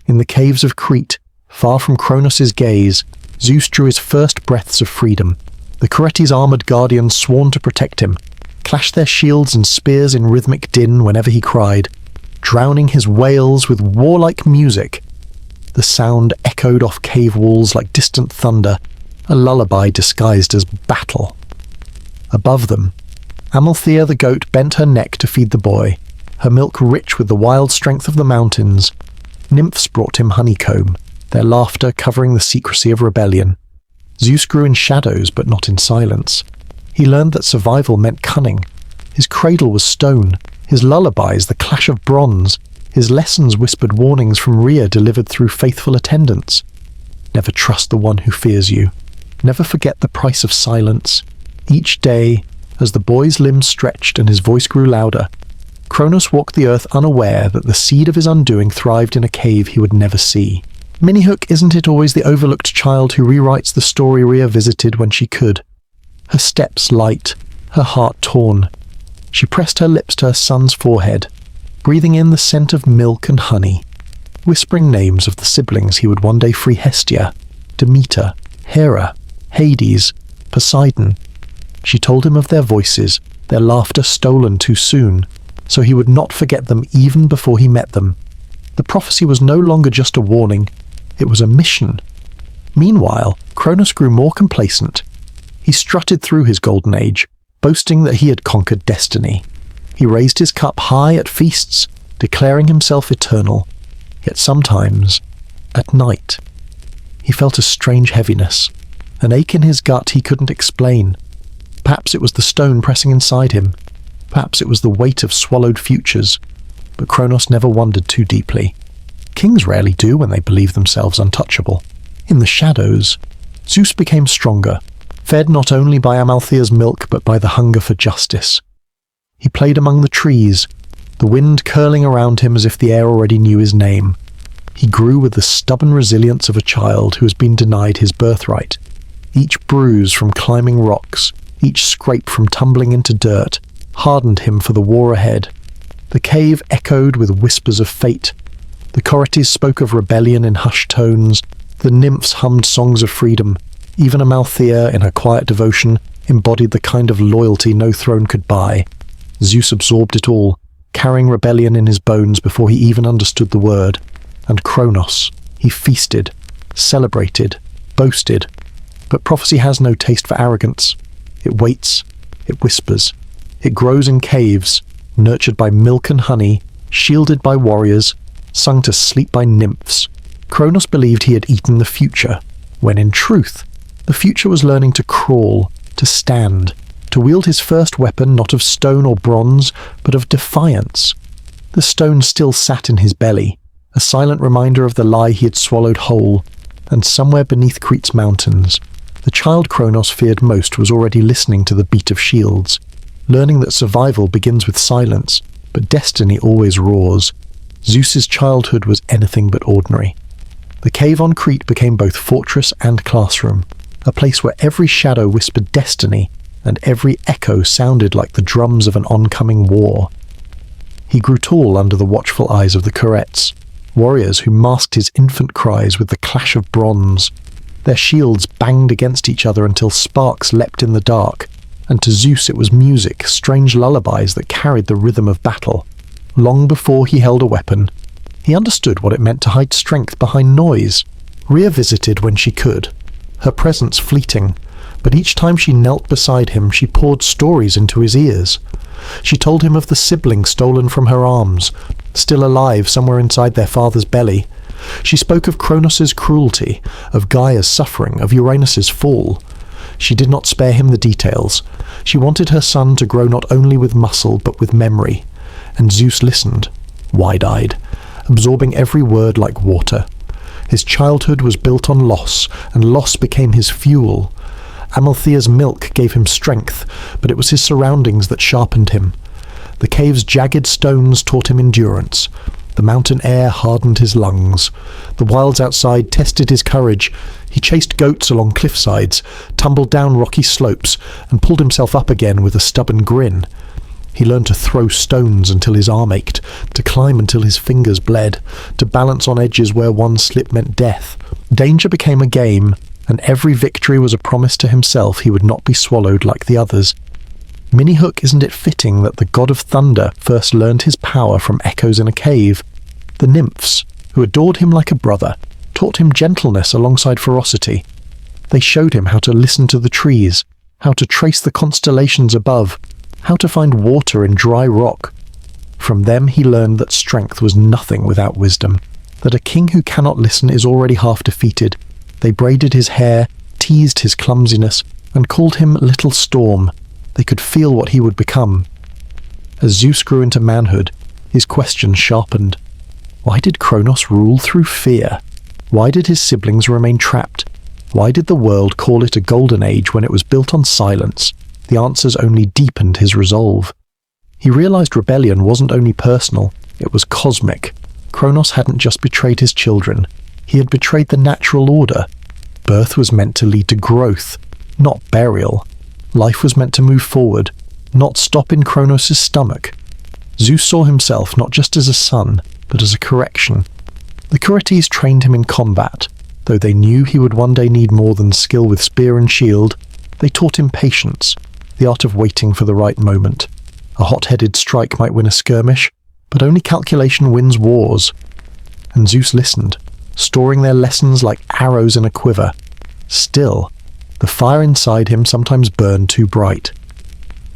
In the caves of Crete, far from Cronus's gaze, Zeus drew his first breaths of freedom. The Curetes' armoured guardians sworn to protect him, clashed their shields and spears in rhythmic din whenever he cried, drowning his wails with warlike music. The sound echoed off cave walls like distant thunder, a lullaby disguised as battle. Above them, Amalthea the goat bent her neck to feed the boy, her milk rich with the wild strength of the mountains. Nymphs brought him honeycomb, their laughter covering the secrecy of rebellion. Zeus grew in shadows, but not in silence. He learned that survival meant cunning. His cradle was stone, his lullabies the clash of bronze, his lessons whispered warnings from Rhea delivered through faithful attendants. Never trust the one who fears you. Never forget the price of silence. Each day, as the boy's limbs stretched and his voice grew louder, Cronus walked the earth unaware that the seed of his undoing thrived in a cave he would never see. Minihook isn't it always the overlooked child who rewrites the story Rhea visited when she could? Her steps light, her heart torn. She pressed her lips to her son's forehead. breathing in the scent of milk and honey, whispering names of the siblings he would one day free: Hestia, Demeter, Hera, Hades, Poseidon. She told him of their voices, their laughter stolen too soon, so he would not forget them even before he met them. The prophecy was no longer just a warning, it was a mission. Meanwhile, Cronus grew more complacent. He strutted through his golden age, boasting that he had conquered destiny. He raised his cup high at feasts, declaring himself eternal. Yet sometimes, at night, he felt a strange heaviness, an ache in his gut he couldn't explain. Perhaps it was the stone pressing inside him. Perhaps it was the weight of swallowed futures. But Cronus never wondered too deeply. Kings rarely do when they believe themselves untouchable. In the shadows, Zeus became stronger, fed not only by Amalthea's milk but by the hunger for justice. He played among the trees, the wind curling around him as if the air already knew his name. He grew with the stubborn resilience of a child who has been denied his birthright. Each bruise from climbing rocks, each scrape from tumbling into dirt, hardened him for the war ahead. The cave echoed with whispers of fate. The Chorites spoke of rebellion in hushed tones. The nymphs hummed songs of freedom. Even Amalthea, in her quiet devotion, embodied the kind of loyalty no throne could buy. Zeus absorbed it all, carrying rebellion in his bones before he even understood the word. And Cronus, he feasted, celebrated, boasted. But prophecy has no taste for arrogance. It waits, it whispers, it grows in caves, nurtured by milk and honey, shielded by warriors, sung to sleep by nymphs. Cronus believed he had eaten the future, when in truth, the future was learning to crawl, to stand, to wield his first weapon not of stone or bronze, but of defiance. The stone still sat in his belly, a silent reminder of the lie he had swallowed whole, and somewhere beneath Crete's mountains, the child Cronus feared most was already listening to the beat of shields, learning that survival begins with silence, but destiny always roars. Zeus's childhood was anything but ordinary. The cave on Crete became both fortress and classroom, a place where every shadow whispered destiny, and every echo sounded like the drums of an oncoming war. He grew tall under the watchful eyes of the Chorites, warriors who masked his infant cries with the clash of bronze. Their shields banged against each other until sparks leapt in the dark, and to Zeus it was music, strange lullabies that carried the rhythm of battle. Long before he held a weapon, he understood what it meant to hide strength behind noise. Rhea visited when she could, her presence fleeting, but each time she knelt beside him she poured stories into his ears. She told him of the sibling stolen from her arms, still alive somewhere inside their father's belly. She spoke of Cronus's cruelty, of Gaia's suffering, of Uranus's fall. She did not spare him the details. She wanted her son to grow not only with muscle but with memory. And Zeus listened, wide-eyed, absorbing every word like water. His childhood was built on loss, and loss became his fuel. Amalthea's milk gave him strength, but it was his surroundings that sharpened him. The cave's jagged stones taught him endurance. The mountain air hardened his lungs. The wilds outside tested his courage. He chased goats along cliffsides, tumbled down rocky slopes, and pulled himself up again with a stubborn grin. He learned to throw stones until his arm ached, to climb until his fingers bled, to balance on edges where one slip meant death. Danger became a game, and every victory was a promise to himself he would not be swallowed like the others. Mini-Hook, isn't it fitting that the god of thunder first learned his power from echoes in a cave? The nymphs, who adored him like a brother, taught him gentleness alongside ferocity. They showed him how to listen to the trees, how to trace the constellations above, how to find water in dry rock. From them he learned that strength was nothing without wisdom, that a king who cannot listen is already half defeated. They braided his hair, teased his clumsiness, and called him Little Storm. They could feel what he would become. As Zeus grew into manhood, his questions sharpened. Why did Cronus rule through fear? Why did his siblings remain trapped? Why did the world call it a golden age when it was built on silence? The answers only deepened his resolve. He realized rebellion wasn't only personal, it was cosmic. Cronus hadn't just betrayed his children, he had betrayed the natural order. Birth was meant to lead to growth, not burial. Life was meant to move forward, not stop in Cronus' stomach. Zeus saw himself not just as a son, but as a correction. The Curetes trained him in combat. Though they knew he would one day need more than skill with spear and shield, they taught him patience, the art of waiting for the right moment. A hot-headed strike might win a skirmish, but only calculation wins wars. And Zeus listened, storing their lessons like arrows in a quiver. Still, the fire inside him sometimes burned too bright.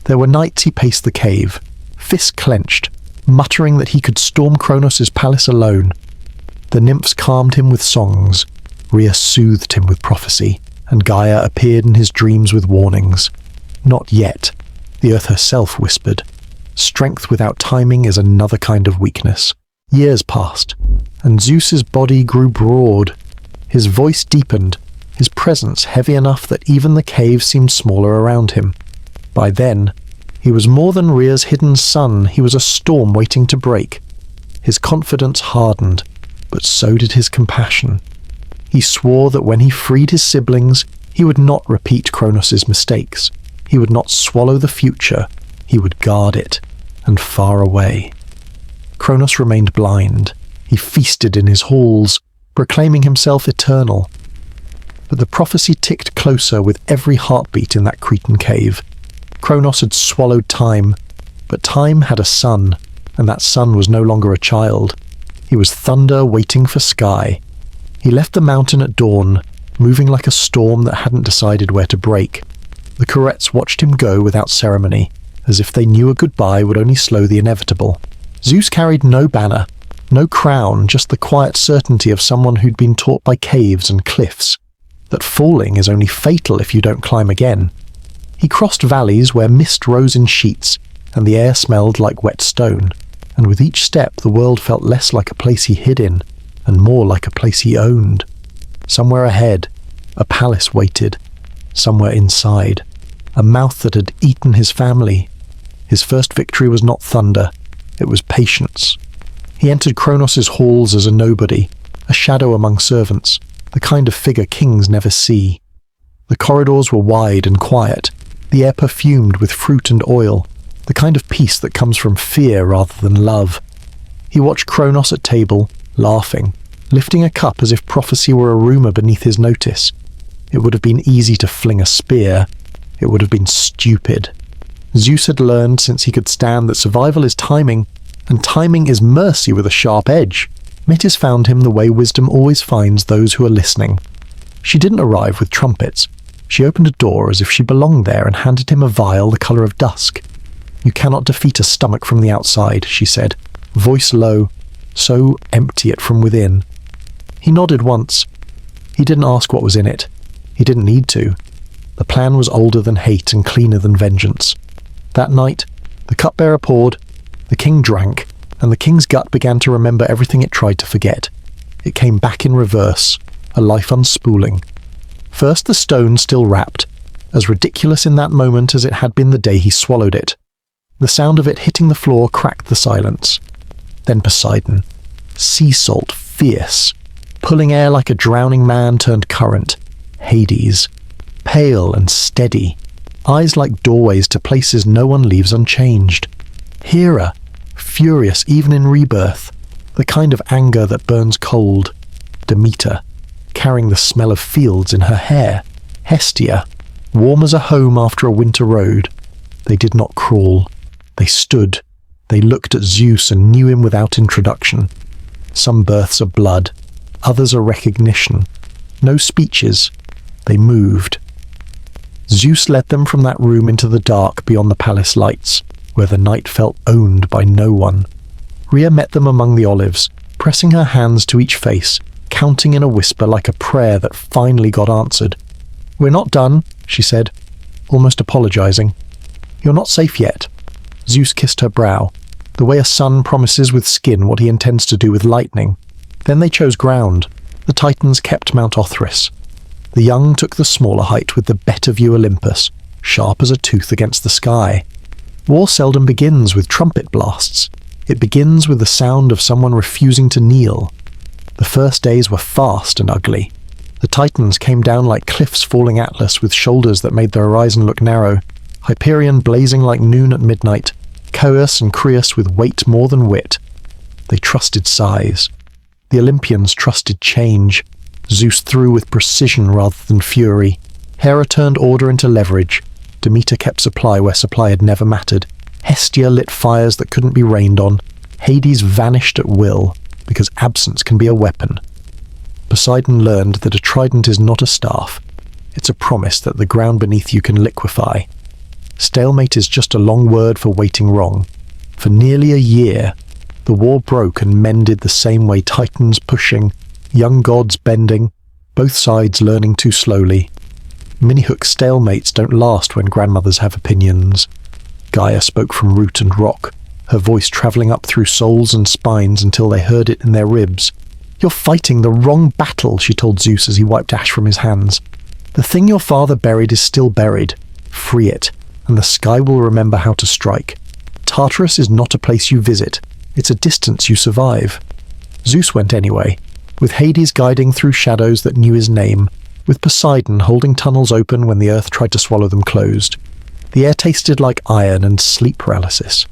There were nights he paced the cave, fists clenched, muttering that he could storm Cronus' palace alone. The nymphs calmed him with songs, Rhea soothed him with prophecy, and Gaia appeared in his dreams with warnings. Not yet, the earth herself whispered. Strength without timing is another kind of weakness. Years passed, and Zeus's body grew broad. His voice deepened, his presence heavy enough that even the cave seemed smaller around him. By then, he was more than Rhea's hidden son, he was a storm waiting to break. His confidence hardened, but so did his compassion. He swore that when he freed his siblings, he would not repeat Cronus' mistakes. He would not swallow the future, he would guard it, and far away. Cronus remained blind. He feasted in his halls, proclaiming himself eternal. But the prophecy ticked closer with every heartbeat in that Cretan cave. Cronus had swallowed time, but time had a son, and that son was no longer a child. He was thunder waiting for sky. He left the mountain at dawn, moving like a storm that hadn't decided where to break. The Curetes watched him go without ceremony, as if they knew a goodbye would only slow the inevitable. Zeus carried no banner, no crown, just the quiet certainty of someone who'd been taught by caves and cliffs, that falling is only fatal if you don't climb again. He crossed valleys where mist rose in sheets, and the air smelled like wet stone, and with each step the world felt less like a place he hid in, and more like a place he owned. Somewhere ahead, a palace waited. Somewhere inside, a mouth that had eaten his family. His first victory was not thunder, it was patience. He entered Cronus' halls as a nobody, a shadow among servants, the kind of figure kings never see. The corridors were wide and quiet, the air perfumed with fruit and oil, the kind of peace that comes from fear rather than love. He watched Cronus at table, laughing, lifting a cup as if prophecy were a rumour beneath his notice. It would have been easy to fling a spear. It would have been stupid. Zeus had learned since he could stand that survival is timing, and timing is mercy with a sharp edge. Metis found him the way wisdom always finds those who are listening. She didn't arrive with trumpets. She opened a door as if she belonged there and handed him a vial the colour of dusk. "You cannot defeat a stomach from the outside," she said, voice low, so empty it from within. He nodded once. He didn't ask what was in it. He didn't need to. The plan was older than hate and cleaner than vengeance. That night, the cupbearer poured, the king drank, and the king's gut began to remember everything it tried to forget. It came back in reverse, a life unspooling. First the stone still wrapped, as ridiculous in that moment as it had been the day he swallowed it. The sound of it hitting the floor cracked the silence. Then Poseidon, sea salt, fierce, pulling air like a drowning man turned current. Hades, pale and steady, eyes like doorways to places no one leaves unchanged. Hera, furious even in rebirth, the kind of anger that burns cold. Demeter, carrying the smell of fields in her hair. Hestia, warm as a home after a winter road. They did not crawl. They stood. They looked at Zeus and knew him without introduction. Some births are blood, others are recognition. No speeches. They moved. Zeus led them from that room into the dark beyond the palace lights, where the night felt owned by no one. Rhea met them among the olives, pressing her hands to each face, counting in a whisper like a prayer that finally got answered. "We're not done," she said, almost apologizing. "You're not safe yet." Zeus kissed her brow, the way a son promises with skin what he intends to do with lightning. Then they chose ground. The Titans kept Mount Othrys. The young took the smaller height with the better view Olympus, sharp as a tooth against the sky. War seldom begins with trumpet blasts. It begins with the sound of someone refusing to kneel. The first days were fast and ugly. The Titans came down like cliffs falling Atlas with shoulders that made the horizon look narrow, Hyperion blazing like noon at midnight, Cronus and Creus with weight more than wit. They trusted size. The Olympians trusted change. Zeus threw with precision rather than fury. Hera turned order into leverage. Demeter kept supply where supply had never mattered. Hestia lit fires that couldn't be rained on. Hades vanished at will, because absence can be a weapon. Poseidon learned that a trident is not a staff. It's a promise that the ground beneath you can liquefy. Stalemate is just a long word for waiting wrong. For nearly a year, the war broke and mended the same way, titans pushing, young gods bending, both sides learning too slowly. Minihook stalemates don't last when grandmothers have opinions. Gaia spoke from root and rock, her voice travelling up through souls and spines until they heard it in their ribs. "You're fighting the wrong battle," she told Zeus as he wiped ash from his hands. "The thing your father buried is still buried. Free it, and the sky will remember how to strike. Tartarus is not a place you visit. It's a distance you survive." Zeus went anyway, with Hades guiding through shadows that knew his name, with Poseidon holding tunnels open when the earth tried to swallow them closed. The air tasted like iron and sleep paralysis.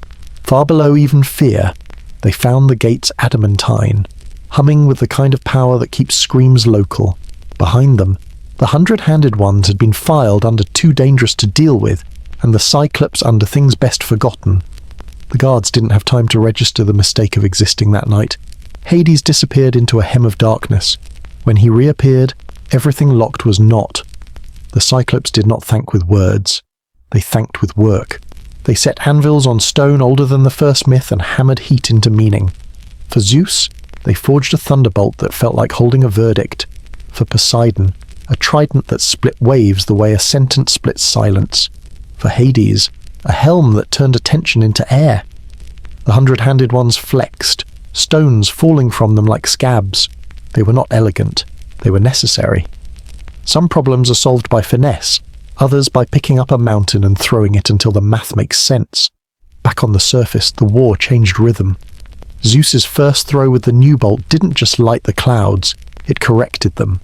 Far below even fear, they found the gates adamantine, humming with the kind of power that keeps screams local. Behind them, the 100-handed ones had been filed under too dangerous to deal with, and the Cyclops under things best forgotten. The guards didn't have time to register the mistake of existing that night. Hades disappeared into a hem of darkness. When he reappeared, everything locked was not. The Cyclops did not thank with words. They thanked with work. They set anvils on stone older than the first myth and hammered heat into meaning. For Zeus, they forged a thunderbolt that felt like holding a verdict. For Poseidon, a trident that split waves the way a sentence splits silence. For Hades, a helm that turned attention into air. The 100-handed ones flexed, stones falling from them like scabs. They were not elegant. They were necessary. Some problems are solved by finesse, others by picking up a mountain and throwing it until the math makes sense. Back on the surface, the war changed rhythm. Zeus's first throw with the new bolt didn't just light the clouds, it corrected them.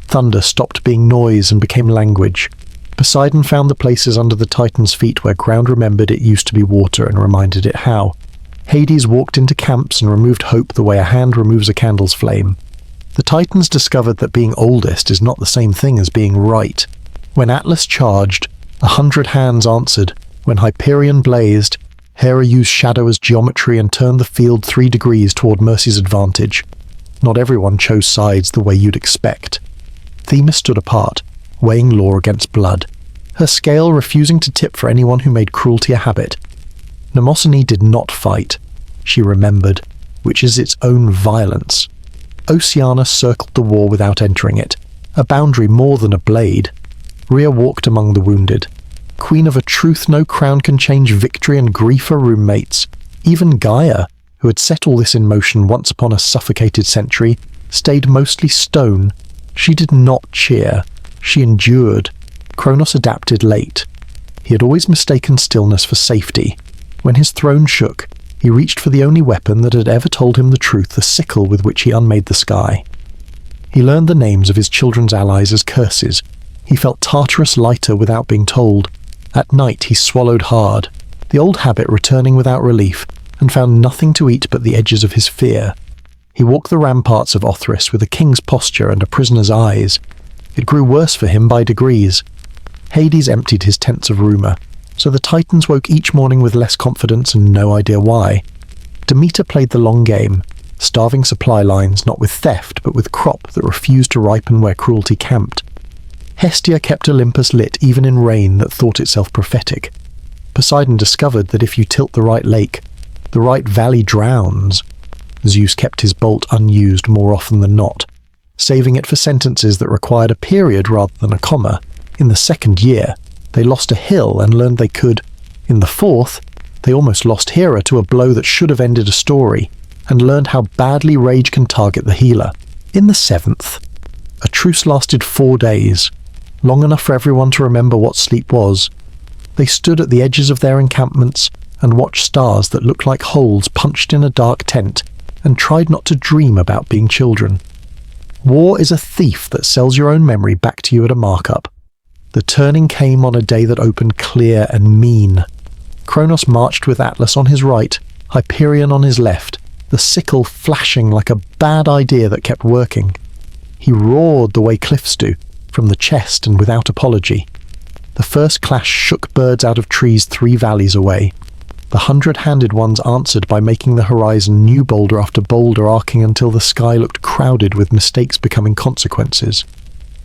Thunder stopped being noise and became language. Poseidon found the places under the Titan's feet where ground remembered it used to be water and reminded it how. Hades walked into camps and removed hope the way a hand removes a candle's flame. The Titans discovered that being oldest is not the same thing as being right. When Atlas charged, 100 hands answered. When Hyperion blazed, Hera used shadow as geometry and turned the field 3 degrees toward Mercy's advantage. Not everyone chose sides the way you'd expect. Themis stood apart, weighing law against blood, her scale refusing to tip for anyone who made cruelty a habit. Mnemosyne did not fight. She remembered, which is its own violence. Oceana circled the war without entering it, a boundary more than a blade. Rhea walked among the wounded. Queen of a truth no crown can change, victory and grief are roommates. Even Gaia, who had set all this in motion once upon a suffocated century, stayed mostly stone. She did not cheer. She endured. Cronus adapted late. He had always mistaken stillness for safety. When his throne shook, he reached for the only weapon that had ever told him the truth, the sickle with which he unmade the sky. He learned the names of his children's allies as curses. He felt Tartarus lighter without being told. At night he swallowed hard, the old habit returning without relief, and found nothing to eat but the edges of his fear. He walked the ramparts of Othrys with a king's posture and a prisoner's eyes. It grew worse for him by degrees. Hades emptied his tents of rumour, so the Titans woke each morning with less confidence and no idea why. Demeter played the long game, starving supply lines not with theft but with crop that refused to ripen where cruelty camped. Hestia kept Olympus lit even in rain that thought itself prophetic. Poseidon discovered that if you tilt the right lake, the right valley drowns. Zeus kept his bolt unused more often than not, saving it for sentences that required a period rather than a comma. In the 2nd year, they lost a hill and learned they could. In the 4th, they almost lost Hera to a blow that should have ended a story, and learned how badly rage can target the healer. In the 7th, a truce lasted 4 days, long enough for everyone to remember what sleep was. They stood at the edges of their encampments and watched stars that looked like holes punched in a dark tent, and tried not to dream about being children. War is a thief that sells your own memory back to you at a markup. The turning came on a day that opened clear and mean. Cronus marched with Atlas on his right, Hyperion on his left, the sickle flashing like a bad idea that kept working. He roared the way cliffs do, from the chest and without apology. The first clash shook birds out of trees 3 valleys away. The 100-handed ones answered by making the horizon new boulder after boulder arcing until the sky looked crowded with mistakes becoming consequences.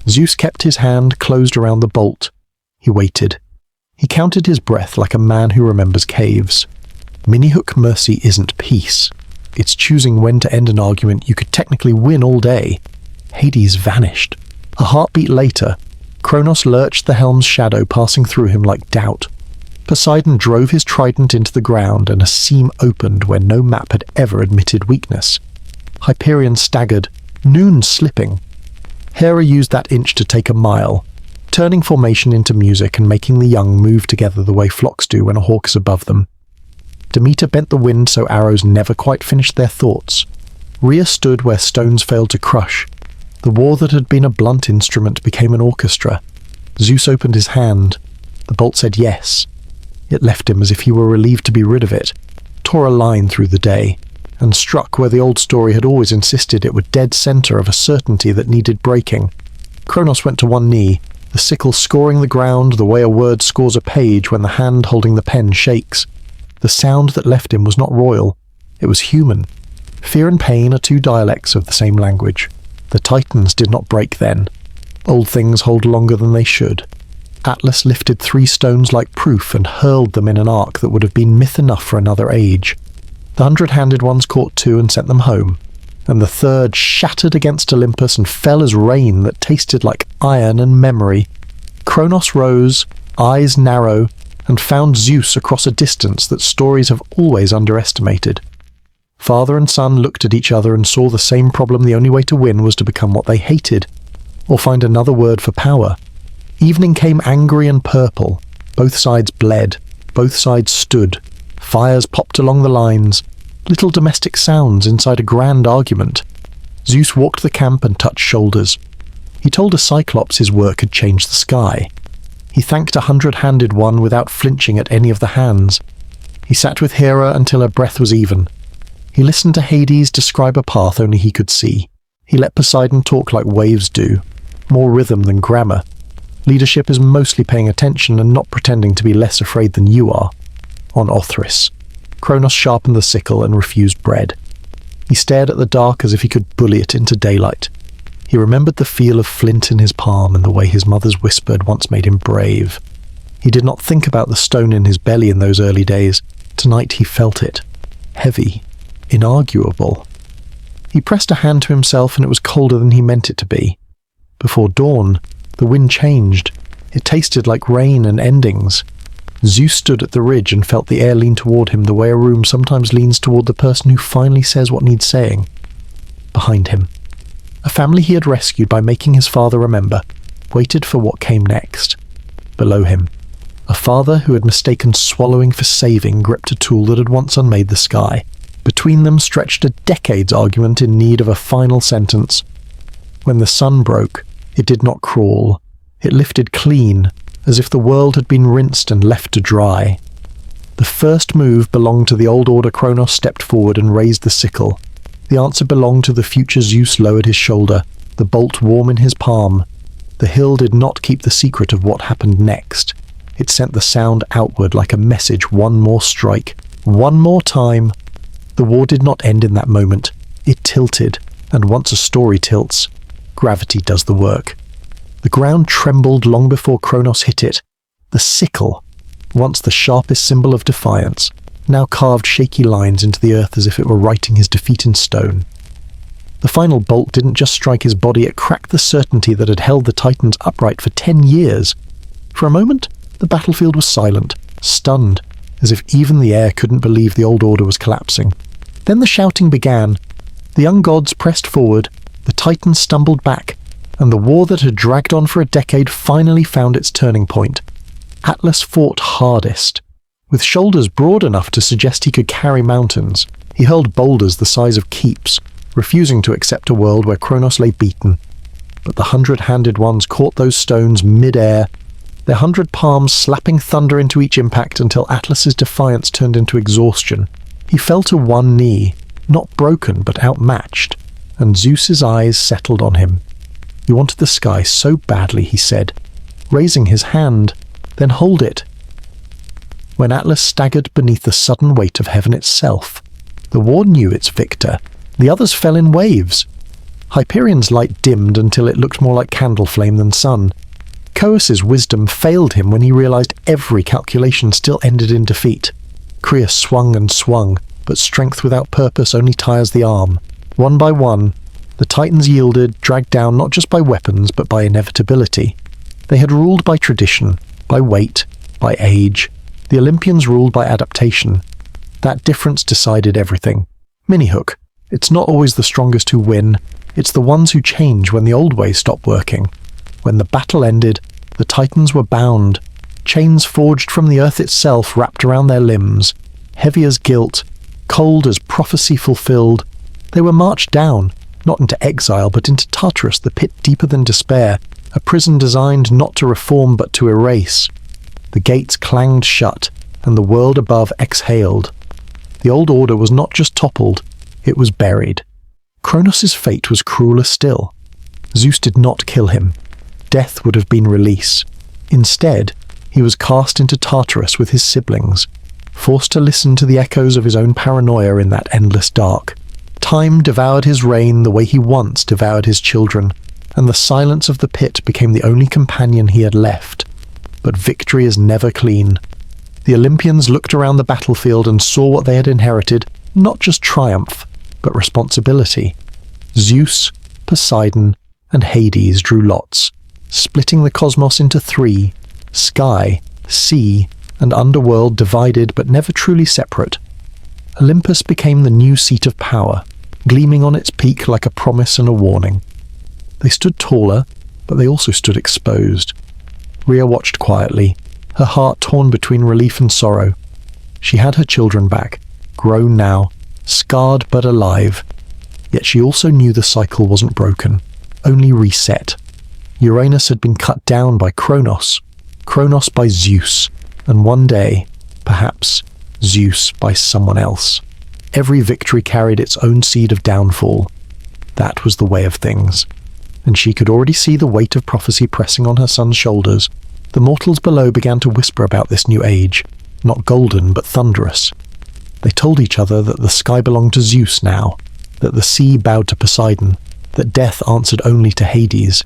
Zeus kept his hand closed around the bolt. He waited. He counted his breath like a man who remembers caves. Mini-hook mercy isn't peace. It's choosing when to end an argument you could technically win all day. Hades vanished. A heartbeat later, Cronus lurched the helm's shadow passing through him like doubt. Poseidon drove his trident into the ground and a seam opened where no map had ever admitted weakness. Hyperion staggered, noon slipping. Hera used that inch to take a mile, turning formation into music and making the young move together the way flocks do when a hawk is above them. Demeter bent the wind so arrows never quite finished their thoughts. Rhea stood where stones failed to crush. The war that had been a blunt instrument became an orchestra. Zeus opened his hand. The bolt said yes. It left him as if he were relieved to be rid of it, tore a line through the day, and struck where the old story had always insisted it were dead center of a certainty that needed breaking. Cronus went to one knee, the sickle scoring the ground the way a word scores a page when the hand holding the pen shakes. The sound that left him was not royal. It was human. Fear and pain are 2 dialects of the same language. The Titans did not break then. Old things hold longer than they should. Atlas lifted 3 stones like proof and hurled them in an arc that would have been myth enough for another age. The 100-handed ones caught 2 and sent them home, and the 3rd shattered against Olympus and fell as rain that tasted like iron and memory. Cronus rose, eyes narrow, and found Zeus across a distance that stories have always underestimated. Father and son looked at each other and saw the same problem. The only way to win was to become what they hated, or find another word for power. Evening came angry and purple. Both sides bled. Both sides stood. Fires popped along the lines. Little domestic sounds inside a grand argument. Zeus walked the camp and touched shoulders. He told a Cyclops his work had changed the sky. He thanked a 100-handed one without flinching at any of the hands. He sat with Hera until her breath was even. He listened to Hades describe a path only he could see. He let Poseidon talk like waves do, more rhythm than grammar. Leadership is mostly paying attention and not pretending to be less afraid than you are. On Othris, Cronus sharpened the sickle and refused bread. He stared at the dark as if he could bully it into daylight. He remembered the feel of flint in his palm and the way his mother's whispered once made him brave. He did not think about the stone in his belly in those early days. Tonight he felt it. Heavy. Inarguable. He pressed a hand to himself and it was colder than he meant it to be. Before dawn, the wind changed. It tasted like rain and endings. Zeus stood at the ridge and felt the air lean toward him the way a room sometimes leans toward the person who finally says what needs saying. Behind him, a family he had rescued by making his father remember, waited for what came next. Below him, a father who had mistaken swallowing for saving gripped a tool that had once unmade the sky. Between them stretched a decade's argument in need of a final sentence. When the sun broke, it did not crawl. It lifted clean, as if the world had been rinsed and left to dry. The first move belonged to the old order. Cronus stepped forward and raised the sickle. The answer belonged to the future. Zeus lowered his shoulder, the bolt warm in his palm. The hill did not keep the secret of what happened next. It sent the sound outward like a message. One more strike. One more time. The war did not end in that moment. It tilted, and once a story tilts, gravity does the work. The ground trembled long before Cronus hit it. The sickle, once the sharpest symbol of defiance, now carved shaky lines into the earth as if it were writing his defeat in stone. The final bolt didn't just strike his body, it cracked the certainty that had held the Titans upright for 10 years. For a moment, the battlefield was silent, stunned, as if even the air couldn't believe the old order was collapsing. Then the shouting began. The young gods pressed forward, the Titans stumbled back, and the war that had dragged on for a decade finally found its turning point. Atlas fought hardest. With shoulders broad enough to suggest he could carry mountains, he hurled boulders the size of keeps, refusing to accept a world where Cronus lay beaten. But the 100-handed ones caught those stones mid-air. their 100 palms slapping thunder into each impact until Atlas's defiance turned into exhaustion. He fell to one knee, not broken but outmatched, and Zeus's eyes settled on him. "You wanted the sky so badly," he said, raising his hand. "Then hold it." When Atlas staggered beneath the sudden weight of heaven itself, the war knew its victor. The others fell in waves. Hyperion's light dimmed until it looked more like candle flame than sun. Coeus's wisdom failed him when he realized every calculation still ended in defeat. Creus swung and swung, but strength without purpose only tires the arm. One by one, the Titans yielded, dragged down not just by weapons but by inevitability. They had ruled by tradition, by weight, by age. The Olympians ruled by adaptation. That difference decided everything. Minihook. It's not always the strongest who win. It's the ones who change when the old ways stop working. When the battle ended, the Titans were bound. Chains forged from the earth itself wrapped around their limbs. Heavy as guilt, cold as prophecy fulfilled. They were marched down, not into exile but into Tartarus, the pit deeper than despair, a prison designed not to reform but to erase. The gates clanged shut, and the world above exhaled. The old order was not just toppled, it was buried. Cronus's fate was crueler still. Zeus did not kill him. Death would have been release. Instead, he was cast into Tartarus with his siblings, forced to listen to the echoes of his own paranoia in that endless dark. Time devoured his reign the way he once devoured his children, and the silence of the pit became the only companion he had left. But victory is never clean. The Olympians looked around the battlefield and saw what they had inherited, not just triumph, but responsibility. Zeus, Poseidon, and Hades drew lots, splitting the cosmos into three: sky, sea, and underworld, divided but never truly separate. Olympus became the new seat of power, gleaming on its peak like a promise and a warning. They stood taller, but they also stood exposed. Rhea watched quietly, her heart torn between relief and sorrow. She had her children back, grown now, scarred but alive. Yet she also knew the cycle wasn't broken, only reset. Uranus had been cut down by Cronus, Cronus by Zeus, and one day, perhaps, Zeus by someone else. Every victory carried its own seed of downfall. That was the way of things. And she could already see the weight of prophecy pressing on her son's shoulders. The mortals below began to whisper about this new age, not golden but thunderous. They told each other that the sky belonged to Zeus now, that the sea bowed to Poseidon, that death answered only to Hades.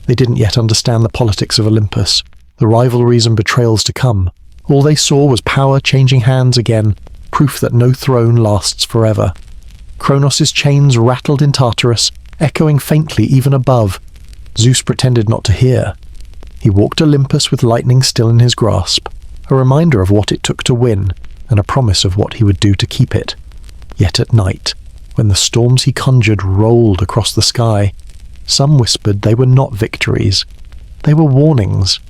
They didn't yet understand the politics of Olympus, the rivalries and betrayals to come. All they saw was power changing hands again, proof that no throne lasts forever. Cronus's chains rattled in Tartarus, echoing faintly even above. Zeus pretended not to hear. He walked Olympus with lightning still in his grasp, a reminder of what it took to win, and a promise of what he would do to keep it. Yet at night, when the storms he conjured rolled across the sky, some whispered they were not victories. They were warnings,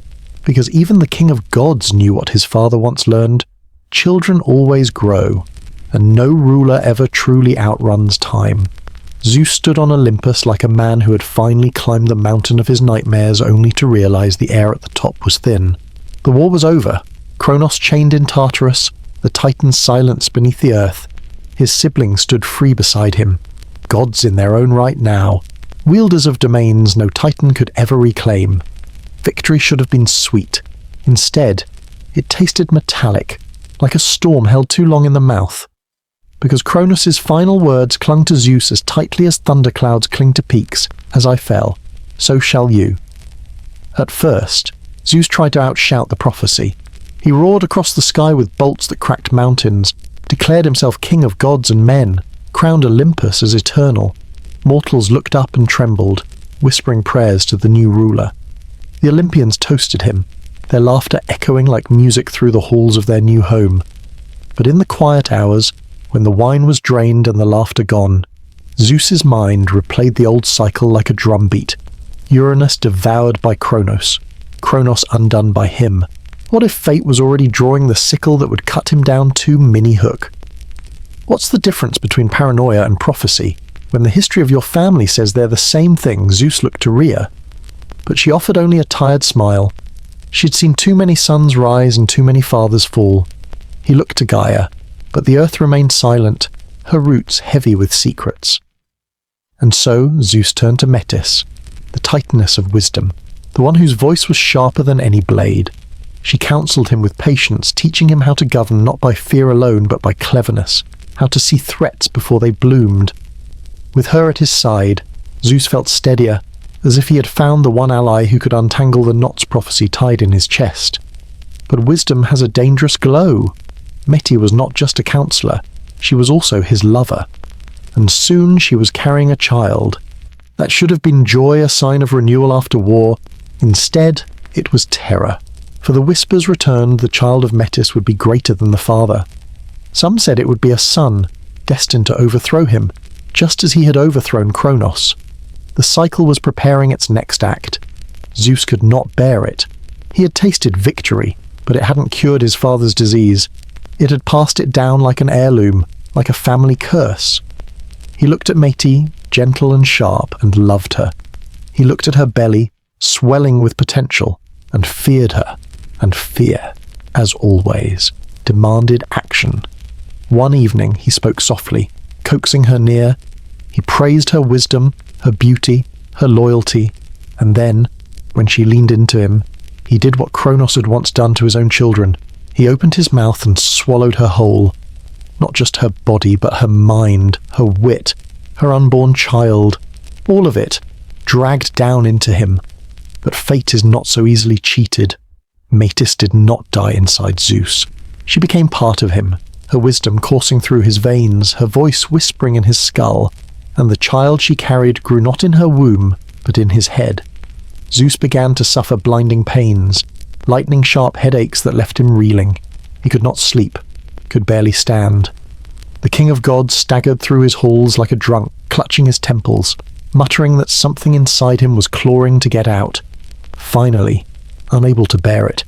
because even the king of gods knew what his father once learned. Children always grow, and no ruler ever truly outruns time. Zeus stood on Olympus like a man who had finally climbed the mountain of his nightmares only to realize the air at the top was thin. The war was over. Cronus chained in Tartarus, the Titans silenced beneath the earth. His siblings stood free beside him, gods in their own right now, wielders of domains no Titan could ever reclaim. Victory should have been sweet. Instead, it tasted metallic, like a storm held too long in the mouth. Because Cronus's final words clung to Zeus as tightly as thunderclouds cling to peaks. As I fell, so shall you. At first, Zeus tried to outshout the prophecy. He roared across the sky with bolts that cracked mountains, declared himself king of gods and men, crowned Olympus as eternal. Mortals looked up and trembled, whispering prayers to the new ruler. The Olympians toasted him, their laughter echoing like music through the halls of their new home. But in the quiet hours, when the wine was drained and the laughter gone, Zeus's mind replayed the old cycle like a drumbeat. Uranus devoured by Cronus, Cronus undone by him. What if fate was already drawing the sickle that would cut him down to mini-hook? What's the difference between paranoia and prophecy? When the history of your family says they're the same thing, Zeus looked to Rhea. But she offered only a tired smile. She'd seen too many suns rise and too many fathers fall. He looked to Gaia, but the earth remained silent, her roots heavy with secrets. And so Zeus turned to Metis, the titaness of wisdom, the one whose voice was sharper than any blade. She counseled him with patience, teaching him how to govern not by fear alone but by cleverness, how to see threats before they bloomed. With her at his side, Zeus felt steadier, as if he had found the one ally who could untangle the knots prophecy tied in his chest. But wisdom has a dangerous glow. Metis was not just a counsellor, she was also his lover. And soon she was carrying a child. That should have been joy, a sign of renewal after war. Instead, it was terror. For the whispers returned the child of Metis would be greater than the father. Some said it would be a son, destined to overthrow him, just as he had overthrown Cronus. The cycle was preparing its next act. Zeus could not bear it. He had tasted victory, but it hadn't cured his father's disease. It had passed it down like an heirloom, like a family curse. He looked at Metis, gentle and sharp, and loved her. He looked at her belly, swelling with potential, and feared her. And fear, as always, demanded action. One evening he spoke softly, coaxing her near. He praised her wisdom, her beauty, her loyalty, and then, when she leaned into him, he did what Cronus had once done to his own children. He opened his mouth and swallowed her whole. Not just her body, but her mind, her wit, her unborn child, all of it, dragged down into him. But fate is not so easily cheated. Metis did not die inside Zeus. She became part of him, her wisdom coursing through his veins, her voice whispering in his skull, and the child she carried grew not in her womb, but in his head. Zeus began to suffer blinding pains, lightning-sharp headaches that left him reeling. He could not sleep, could barely stand. The king of gods staggered through his halls like a drunk, clutching his temples, muttering that something inside him was clawing to get out. Finally, unable to bear it,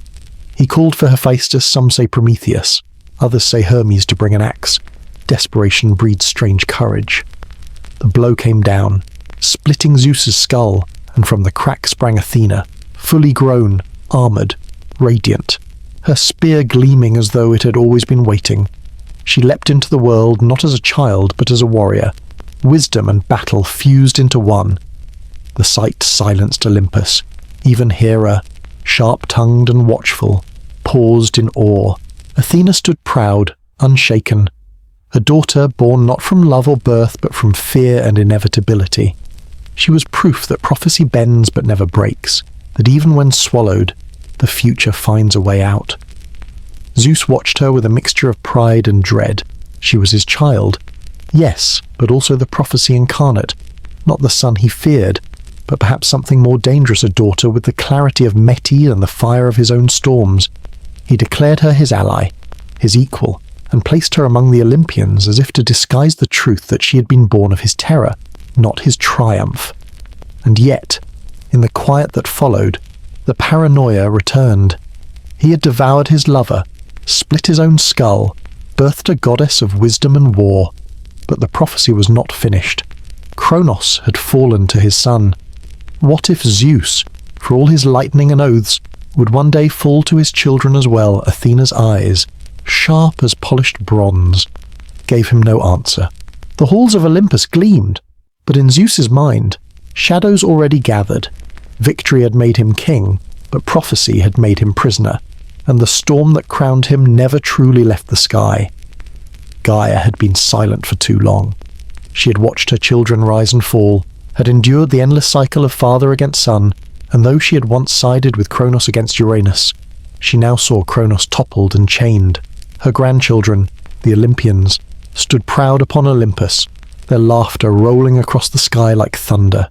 he called for Hephaestus, some say Prometheus, others say Hermes, to bring an axe. Desperation breeds strange courage. The blow came down, splitting Zeus's skull, and from the crack sprang Athena, fully grown, armoured, radiant, her spear gleaming as though it had always been waiting. She leapt into the world not as a child but as a warrior. Wisdom and battle fused into one. The sight silenced Olympus. Even Hera, sharp-tongued and watchful, paused in awe. Athena stood proud, unshaken. Her daughter, born not from love or birth, but from fear and inevitability. She was proof that prophecy bends but never breaks, that even when swallowed, the future finds a way out. Zeus watched her with a mixture of pride and dread. She was his child, yes, but also the prophecy incarnate, not the son he feared, but perhaps something more dangerous, a daughter with the clarity of Metis and the fire of his own storms. He declared her his ally, his equal, and placed her among the Olympians as if to disguise the truth that she had been born of his terror, not his triumph. And yet, in the quiet that followed, the paranoia returned. He had devoured his lover, split his own skull, birthed a goddess of wisdom and war. But the prophecy was not finished. Cronus had fallen to his son. What if Zeus, for all his lightning and oaths, would one day fall to his children as well? Athena's eyes, sharp as polished bronze, gave him no answer. The halls of Olympus gleamed, but in Zeus's mind, shadows already gathered. Victory had made him king, but prophecy had made him prisoner, and the storm that crowned him never truly left the sky. Gaia had been silent for too long. She had watched her children rise and fall, had endured the endless cycle of father against son, and though she had once sided with Cronus against Uranus, she now saw Cronus toppled and chained. Her grandchildren, the Olympians, stood proud upon Olympus, their laughter rolling across the sky like thunder.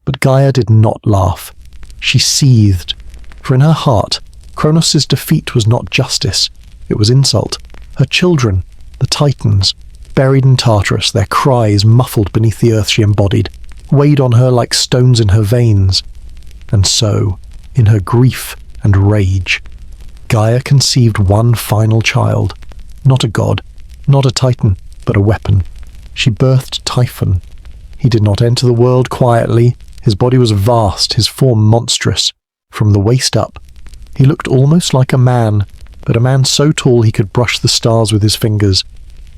But Gaia did not laugh. She seethed, for in her heart, Cronus's defeat was not justice, it was insult. Her children, the Titans, buried in Tartarus, their cries muffled beneath the earth she embodied, weighed on her like stones in her veins. And so, in her grief and rage, Gaia conceived one final child, not a god, not a Titan, but a weapon. She birthed Typhon. He did not enter the world quietly. His body was vast, his form monstrous. From the waist up, He looked almost like a man, but a man so tall he could brush the stars with his fingers.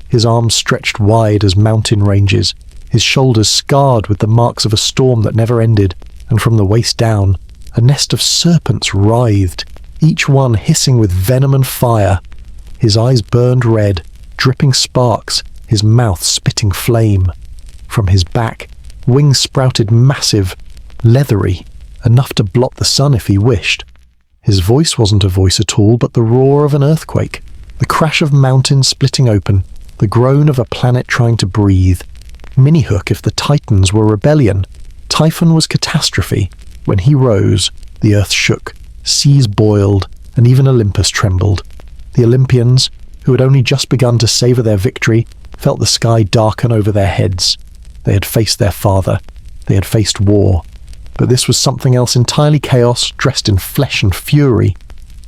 His arms stretched wide as mountain ranges, his shoulders scarred with the marks of a storm that never ended, and from the waist down, a nest of serpents writhed, each one hissing with venom and fire. His eyes burned red, dripping sparks, his mouth spitting flame. From his back, wings sprouted massive, leathery, enough to blot the sun if he wished. His voice wasn't a voice at all, but the roar of an earthquake, the crash of mountains splitting open, the groan of a planet trying to breathe. Minihook if the Titans were rebellion. Typhon was catastrophe. When he rose, the earth shook, seas boiled, and even Olympus trembled. The Olympians, who had only just begun to savour their victory, felt the sky darken over their heads. They had faced their father. They had faced war. But this was something else entirely chaos, dressed in flesh and fury.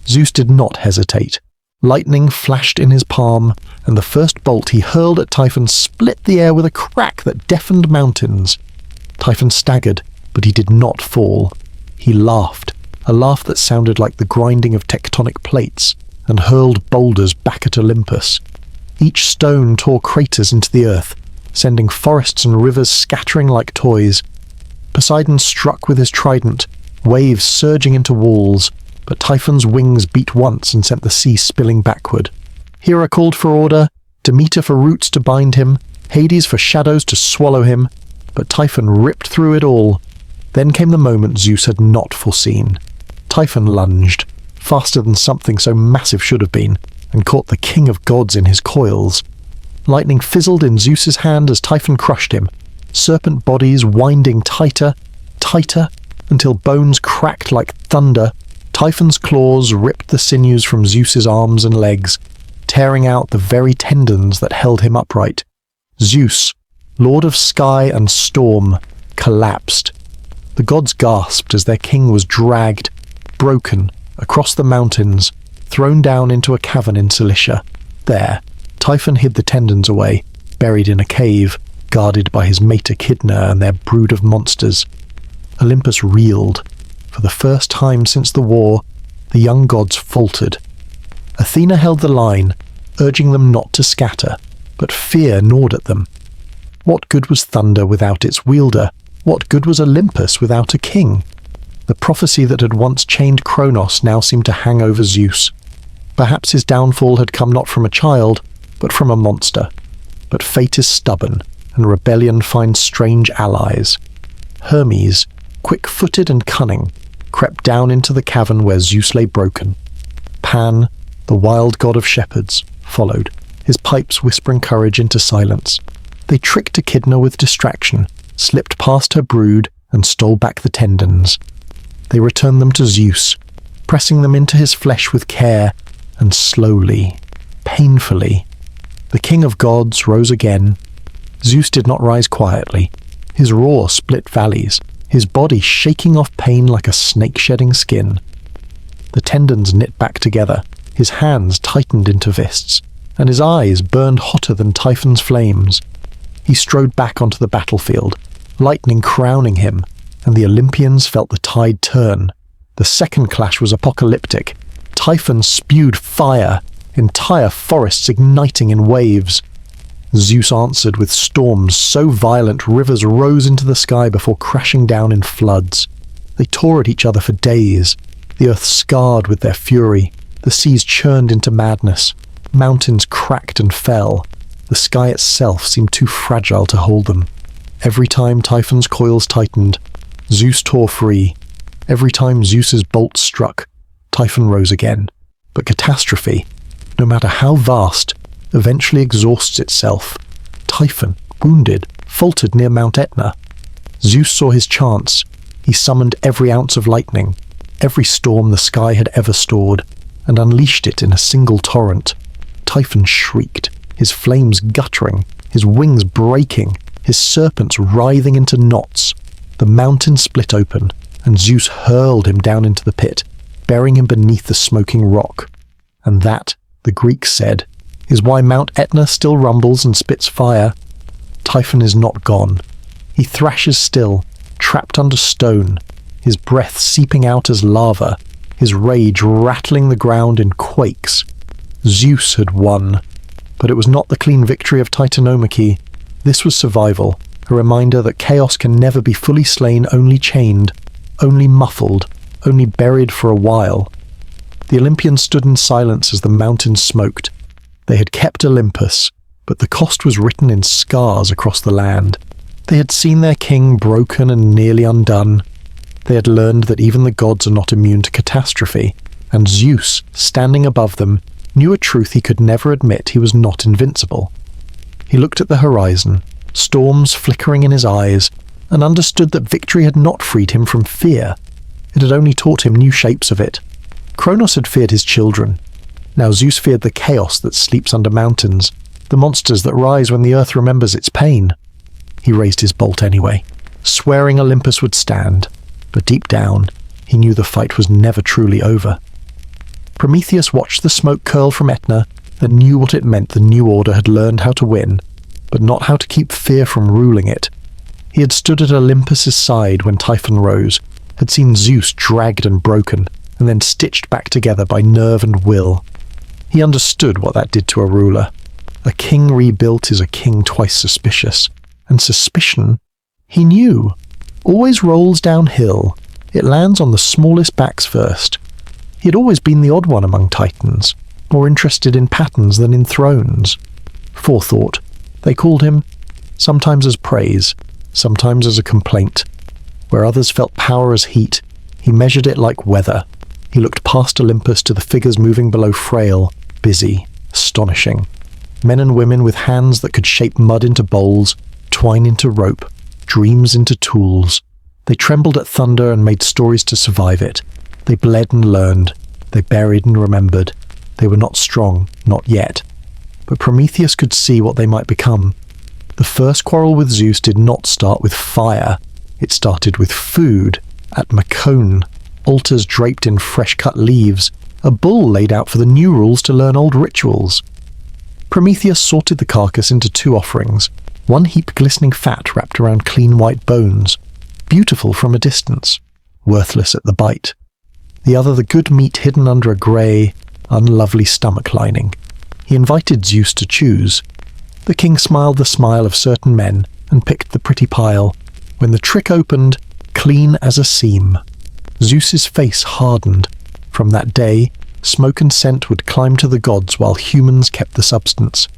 Zeus did not hesitate. Lightning flashed in his palm, and the first bolt he hurled at Typhon split the air with a crack that deafened mountains. Typhon staggered, but he did not fall. He laughed, a laugh that sounded like the grinding of tectonic plates, and hurled boulders back at Olympus. Each stone tore craters into the earth, sending forests and rivers scattering like toys. Poseidon struck with his trident, waves surging into walls, but Typhon's wings beat once and sent the sea spilling backward. Hera called for order, Demeter for roots to bind him, Hades for shadows to swallow him, but Typhon ripped through it all. Then came the moment Zeus had not foreseen. Typhon lunged, faster than something so massive should have been, and caught the king of gods in his coils. Lightning fizzled in Zeus's hand as Typhon crushed him, serpent bodies winding tighter, tighter, until bones cracked like thunder. Typhon's claws ripped the sinews from Zeus's arms and legs, tearing out the very tendons that held him upright. Zeus, lord of sky and storm, collapsed. The gods gasped as their king was dragged, broken, across the mountains, thrown down into a cavern in Cilicia. There, Typhon hid the tendons away, buried in a cave, guarded by his mate Echidna and their brood of monsters. Olympus reeled. For the first time since the war, the young gods faltered. Athena held the line, urging them not to scatter, but fear gnawed at them. What good was thunder without its wielder? What good was Olympus without a king? The prophecy that had once chained Cronus now seemed to hang over Zeus. Perhaps his downfall had come not from a child, but from a monster. But fate is stubborn, and rebellion finds strange allies. Hermes, quick-footed and cunning, crept down into the cavern where Zeus lay broken. Pan, the wild god of shepherds, followed, his pipes whispering courage into silence. They tricked Echidna with distraction, slipped past her brood, and stole back the tendons. They returned them to Zeus, pressing them into his flesh with care, and slowly, painfully. The king of gods rose again. Zeus did not rise quietly. His roar split valleys, his body shaking off pain like a snake shedding skin. The tendons knit back together, his hands tightened into fists, and his eyes burned hotter than Typhon's flames. He strode back onto the battlefield, lightning crowning him, and the Olympians felt the tide turn. The second clash was apocalyptic. Typhon spewed fire, entire forests igniting in waves. Zeus answered with storms so violent rivers rose into the sky before crashing down in floods. They tore at each other for days, the earth scarred with their fury. The seas churned into madness. Mountains cracked and fell. The sky itself seemed too fragile to hold them. Every time Typhon's coils tightened, Zeus tore free. Every time Zeus's bolt struck, Typhon rose again. But catastrophe, no matter how vast, eventually exhausts itself. Typhon, wounded, faltered near Mount Etna. Zeus saw his chance. He summoned every ounce of lightning, every storm the sky had ever stored, and unleashed it in a single torrent. Typhon shrieked, his flames guttering, his wings breaking, his serpents writhing into knots. The mountain split open, and Zeus hurled him down into the pit, burying him beneath the smoking rock. And that, the Greeks said, is why Mount Etna still rumbles and spits fire. Typhon is not gone. He thrashes still, trapped under stone, his breath seeping out as lava, his rage rattling the ground in quakes. Zeus had won, but it was not the clean victory of Titanomachy. This was survival, a reminder that chaos can never be fully slain, only chained, only muffled, only buried for a while. The Olympians stood in silence as the mountains smoked. They had kept Olympus, but the cost was written in scars across the land. They had seen their king broken and nearly undone. They had learned that even the gods are not immune to catastrophe, and Zeus, standing above them, knew a truth he could never admit: he was not invincible. He looked at the horizon, storms flickering in his eyes, and understood that victory had not freed him from fear. It had only taught him new shapes of it. Cronus had feared his children. Now Zeus feared the chaos that sleeps under mountains, the monsters that rise when the earth remembers its pain. He raised his bolt anyway, swearing Olympus would stand, but deep down, he knew the fight was never truly over. Prometheus watched the smoke curl from Etna and knew what it meant. The new order had learned how to win, but not how to keep fear from ruling it. He had stood at Olympus's side when Typhon rose, had seen Zeus dragged and broken, and then stitched back together by nerve and will. He understood what that did to a ruler. A king rebuilt is a king twice suspicious, and suspicion, he knew, always rolls downhill. It lands on the smallest backs first. He had always been the odd one among titans, more interested in patterns than in thrones. Forethought, they called him, sometimes as praise, sometimes as a complaint. Where others felt power as heat, he measured it like weather. He looked past Olympus to the figures moving below, frail, busy, astonishing. Men and women with hands that could shape mud into bowls, twine into rope, dreams into tools. They trembled at thunder and made stories to survive it. They bled and learned. They buried and remembered. They were not strong, not yet. But Prometheus could see what they might become. The first quarrel with Zeus did not start with fire. It started with food. At Macone, altars draped in fresh-cut leaves, a bull laid out for the new rules to learn old rituals. Prometheus sorted the carcass into two offerings, one heap glistening fat wrapped around clean white bones, beautiful from a distance, worthless at the bite. The other the good meat hidden under a grey, unlovely stomach lining. He invited Zeus to choose. The king smiled the smile of certain men and picked the pretty pile. When the trick opened, clean as a seam, Zeus's face hardened. From that day, smoke and scent would climb to the gods while humans kept the substance.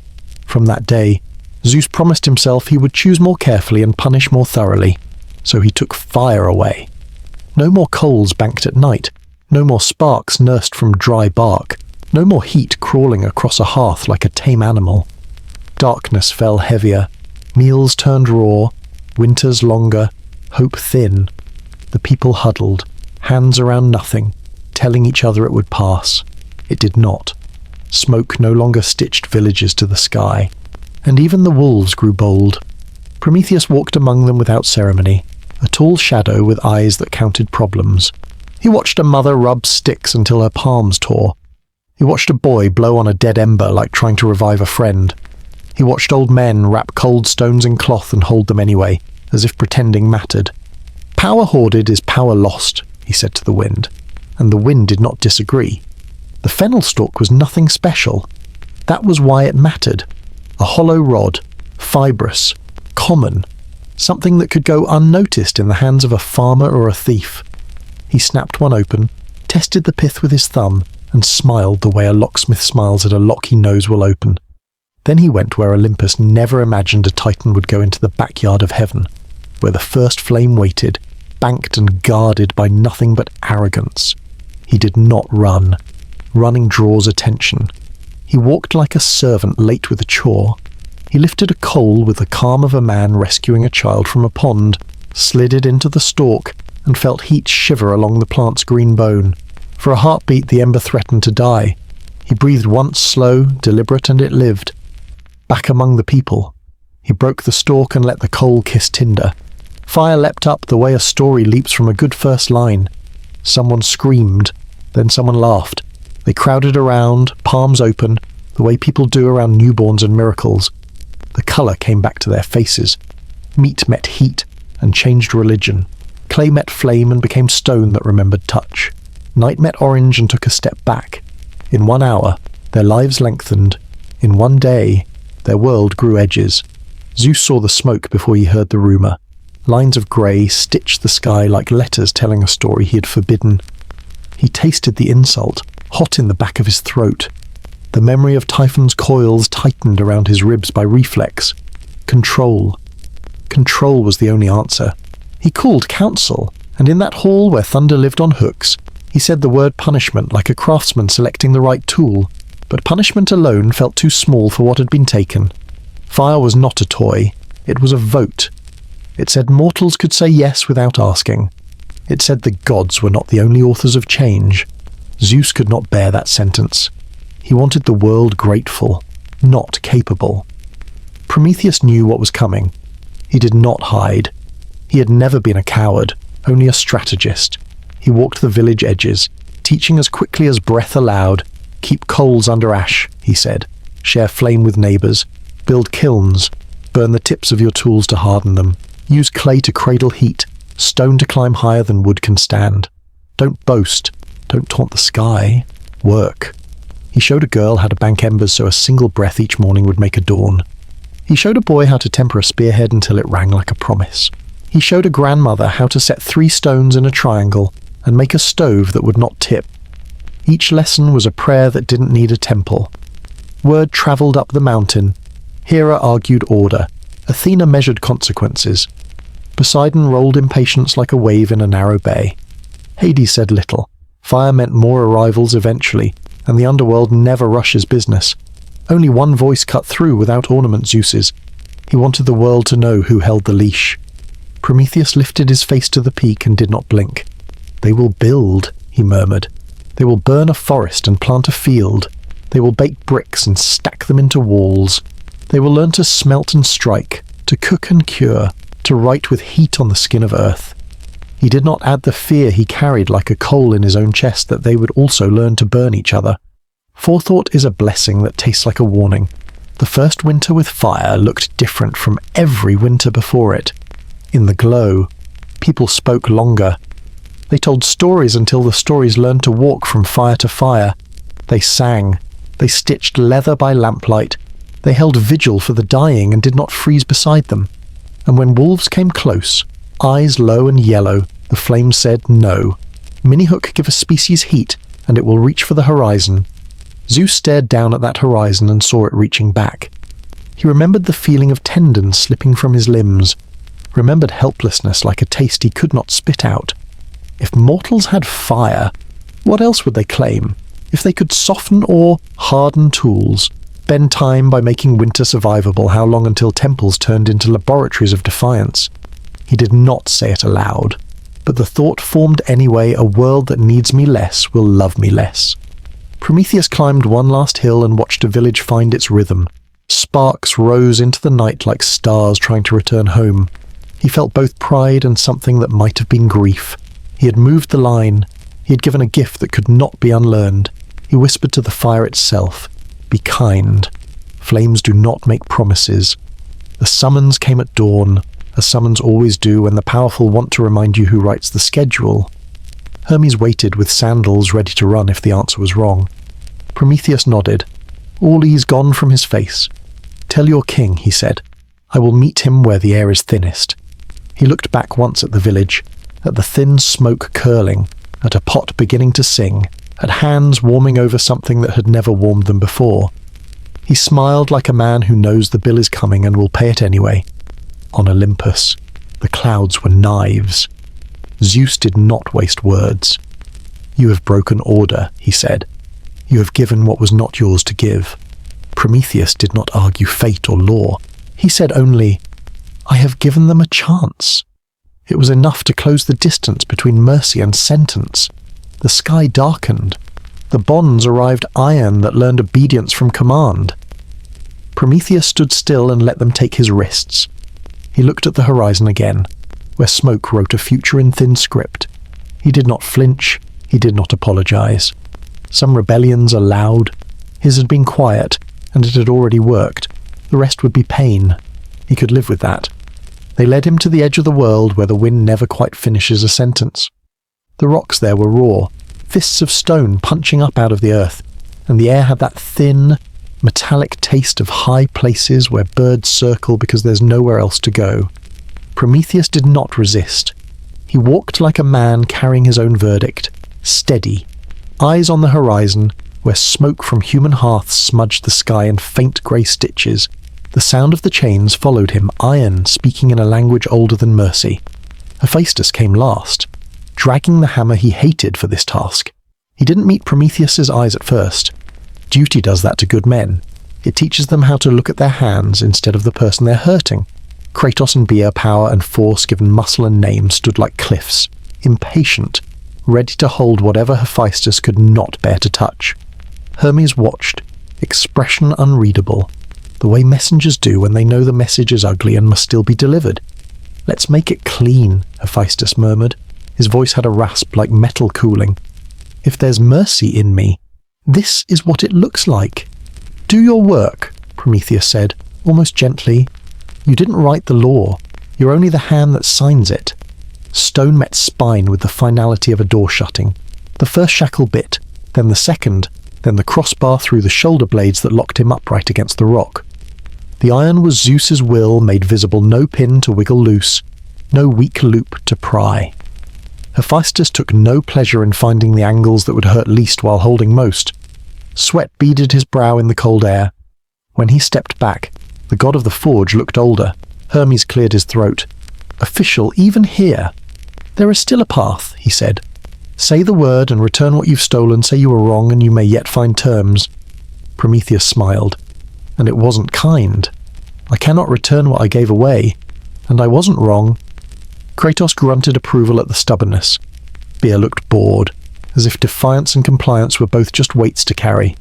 From that day, Zeus promised himself he would choose more carefully and punish more thoroughly. So he took fire away. No more coals banked at night. No more sparks nursed from dry bark. No more heat crawling across a hearth like a tame animal. Darkness fell heavier. Meals turned raw. Winters longer. Hope thin. The people huddled, hands around nothing, telling each other it would pass. It did not. Smoke no longer stitched villages to the sky. And even the wolves grew bold. Prometheus walked among them without ceremony, a tall shadow with eyes that counted problems. He watched a mother rub sticks until her palms tore. He watched a boy blow on a dead ember like trying to revive a friend. He watched old men wrap cold stones in cloth and hold them anyway, as if pretending mattered. Power hoarded is power lost, he said to the wind, and the wind did not disagree. The fennel stalk was nothing special. That was why it mattered. A hollow rod, fibrous, common, something that could go unnoticed in the hands of a farmer or a thief. He snapped one open, tested the pith with his thumb, and smiled the way a locksmith smiles at a lock he knows will open. Then he went where Olympus never imagined a titan would go, into the backyard of heaven, where the first flame waited, banked and guarded by nothing but arrogance. He did not run. Running draws attention. He walked like a servant late with a chore. He lifted a coal with the calm of a man rescuing a child from a pond, slid it into the stalk, and felt heat shiver along the plant's green bone. For a heartbeat the ember threatened to die. He breathed once, slow, deliberate, and it lived. Back among the people. He broke the stalk and let the coal kiss tinder. Fire leapt up the way a story leaps from a good first line. Someone screamed, then someone laughed. They crowded around, palms open, the way people do around newborns and miracles. The colour came back to their faces. Meat met heat and changed religion. Clay met flame and became stone that remembered touch. Night met orange and took a step back. In 1 hour, their lives lengthened. In 1 day, their world grew edges. Zeus saw the smoke before he heard the rumour. Lines of grey stitched the sky like letters telling a story he had forbidden. He tasted the insult, hot in the back of his throat. The memory of Typhon's coils tightened around his ribs by reflex. Control. Control was the only answer. He called counsel, and in that hall where thunder lived on hooks, he said the word punishment like a craftsman selecting the right tool. But punishment alone felt too small for what had been taken. Fire was not a toy. It was a vote. It said mortals could say yes without asking. It said the gods were not the only authors of change. Zeus could not bear that sentence. He wanted the world grateful, not capable. Prometheus knew what was coming. He did not hide. He had never been a coward, only a strategist. He walked the village edges, teaching as quickly as breath allowed. Keep coals under ash, he said. Share flame with neighbours. Build kilns. Burn the tips of your tools to harden them. Use clay to cradle heat. Stone to climb higher than wood can stand. Don't boast. Don't taunt the sky. Work. He showed a girl how to bank embers so a single breath each morning would make a dawn. He showed a boy how to temper a spearhead until it rang like a promise. He showed a grandmother how to set 3 stones in a triangle and make a stove that would not tip. Each lesson was a prayer that didn't need a temple. Word travelled up the mountain. Hera argued order. Athena measured consequences. Poseidon rolled impatience like a wave in a narrow bay. Hades said little. Fire meant more arrivals eventually, and the underworld never rushes business. Only one voice cut through without ornament Zeus's. He wanted the world to know who held the leash. Prometheus lifted his face to the peak and did not blink. They will build, he murmured. They will burn a forest and plant a field. They will bake bricks and stack them into walls. They will learn to smelt and strike, to cook and cure, to write with heat on the skin of earth. He did not add the fear he carried like a coal in his own chest that they would also learn to burn each other. Forethought is a blessing that tastes like a warning. The first winter with fire looked different from every winter before it. In the glow, people spoke longer. They told stories until the stories learned to walk from fire to fire. They sang. They stitched leather by lamplight. They held vigil for the dying and did not freeze beside them. And when wolves came close, eyes low and yellow, the flames said no. Mini-hook give a species heat, and it will reach for the horizon. Zeus stared down at that horizon and saw it reaching back. He remembered the feeling of tendons slipping from his limbs, remembered helplessness like a taste he could not spit out. If mortals had fire, what else would they claim? If they could soften or harden tools, bend time by making winter survivable, how long until temples turned into laboratories of defiance? He did not say it aloud, but the thought formed anyway: a world that needs me less will love me less. Prometheus climbed one last hill and watched a village find its rhythm. Sparks rose into the night like stars trying to return home. He felt both pride and something that might have been grief. He had moved the line. He had given a gift that could not be unlearned. He whispered to the fire itself, "Be kind. Flames do not make promises." The summons came at dawn, as summons always do when the powerful want to remind you who writes the schedule. Hermes waited with sandals ready to run if the answer was wrong. Prometheus nodded, all ease gone from his face. "Tell your king," he said. "I will meet him where the air is thinnest." He looked back once at the village, at the thin smoke curling, at a pot beginning to sing, at hands warming over something that had never warmed them before. He smiled like a man who knows the bill is coming and will pay it anyway. On Olympus, the clouds were knives. Zeus did not waste words. "You have broken order," he said. "You have given what was not yours to give." Prometheus did not argue fate or law. He said only, "I have given them a chance." It was enough to close the distance between mercy and sentence. The sky darkened. The bonds arrived iron that learned obedience from command. Prometheus stood still and let them take his wrists. He looked at the horizon again, where smoke wrote a future in thin script. He did not flinch. He did not apologize. Some rebellions are loud. His had been quiet, and it had already worked. The rest would be pain. He could live with that. They led him to the edge of the world where the wind never quite finishes a sentence. The rocks there were raw, fists of stone punching up out of the earth, and the air had that thin, metallic taste of high places where birds circle because there's nowhere else to go. Prometheus did not resist. He walked like a man carrying his own verdict, steady, eyes on the horizon, where smoke from human hearths smudged the sky in faint grey stitches. The sound of the chains followed him, iron speaking in a language older than mercy. Hephaestus came last, dragging the hammer he hated for this task. He didn't meet Prometheus's eyes at first. Duty does that to good men. It teaches them how to look at their hands instead of the person they're hurting. Kratos and Bia, power and force given muscle and name, stood like cliffs, impatient, ready to hold whatever Hephaestus could not bear to touch. Hermes watched, expression unreadable, the way messengers do when they know the message is ugly and must still be delivered. "Let's make it clean," Hephaestus murmured. His voice had a rasp like metal cooling. "If there's mercy in me, this is what it looks like." "Do your work," Prometheus said, almost gently. "You didn't write the law. You're only the hand that signs it." Stone met spine with the finality of a door shutting. The first shackle bit, then the second, then the crossbar through the shoulder blades that locked him upright against the rock. The iron was Zeus's will made visible, no pin to wiggle loose, no weak loop to pry. Hephaestus took no pleasure in finding the angles that would hurt least while holding most. Sweat beaded his brow in the cold air. When he stepped back, the god of the forge looked older. Hermes cleared his throat. "Official, even here." "There is still a path," he said. "Say the word and return what you've stolen. Say you were wrong and you may yet find terms." Prometheus smiled. "And it wasn't kind. I cannot return what I gave away. And I wasn't wrong." Kratos grunted approval at the stubbornness. Bia looked bored, as if defiance and compliance were both just weights to carry.